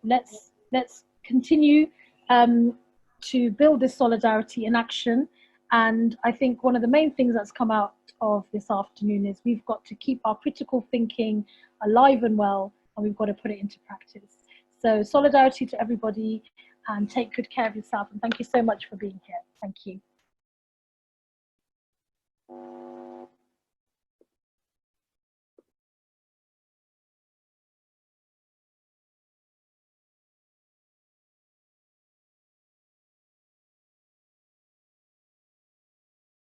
let's continue to build this solidarity in action. And I think one of the main things that's come out of this afternoon is we've got to keep our critical thinking alive and well, and we've got to put it into practice. So solidarity to everybody, and take good care of yourself. And thank you so much for being here. Thank you.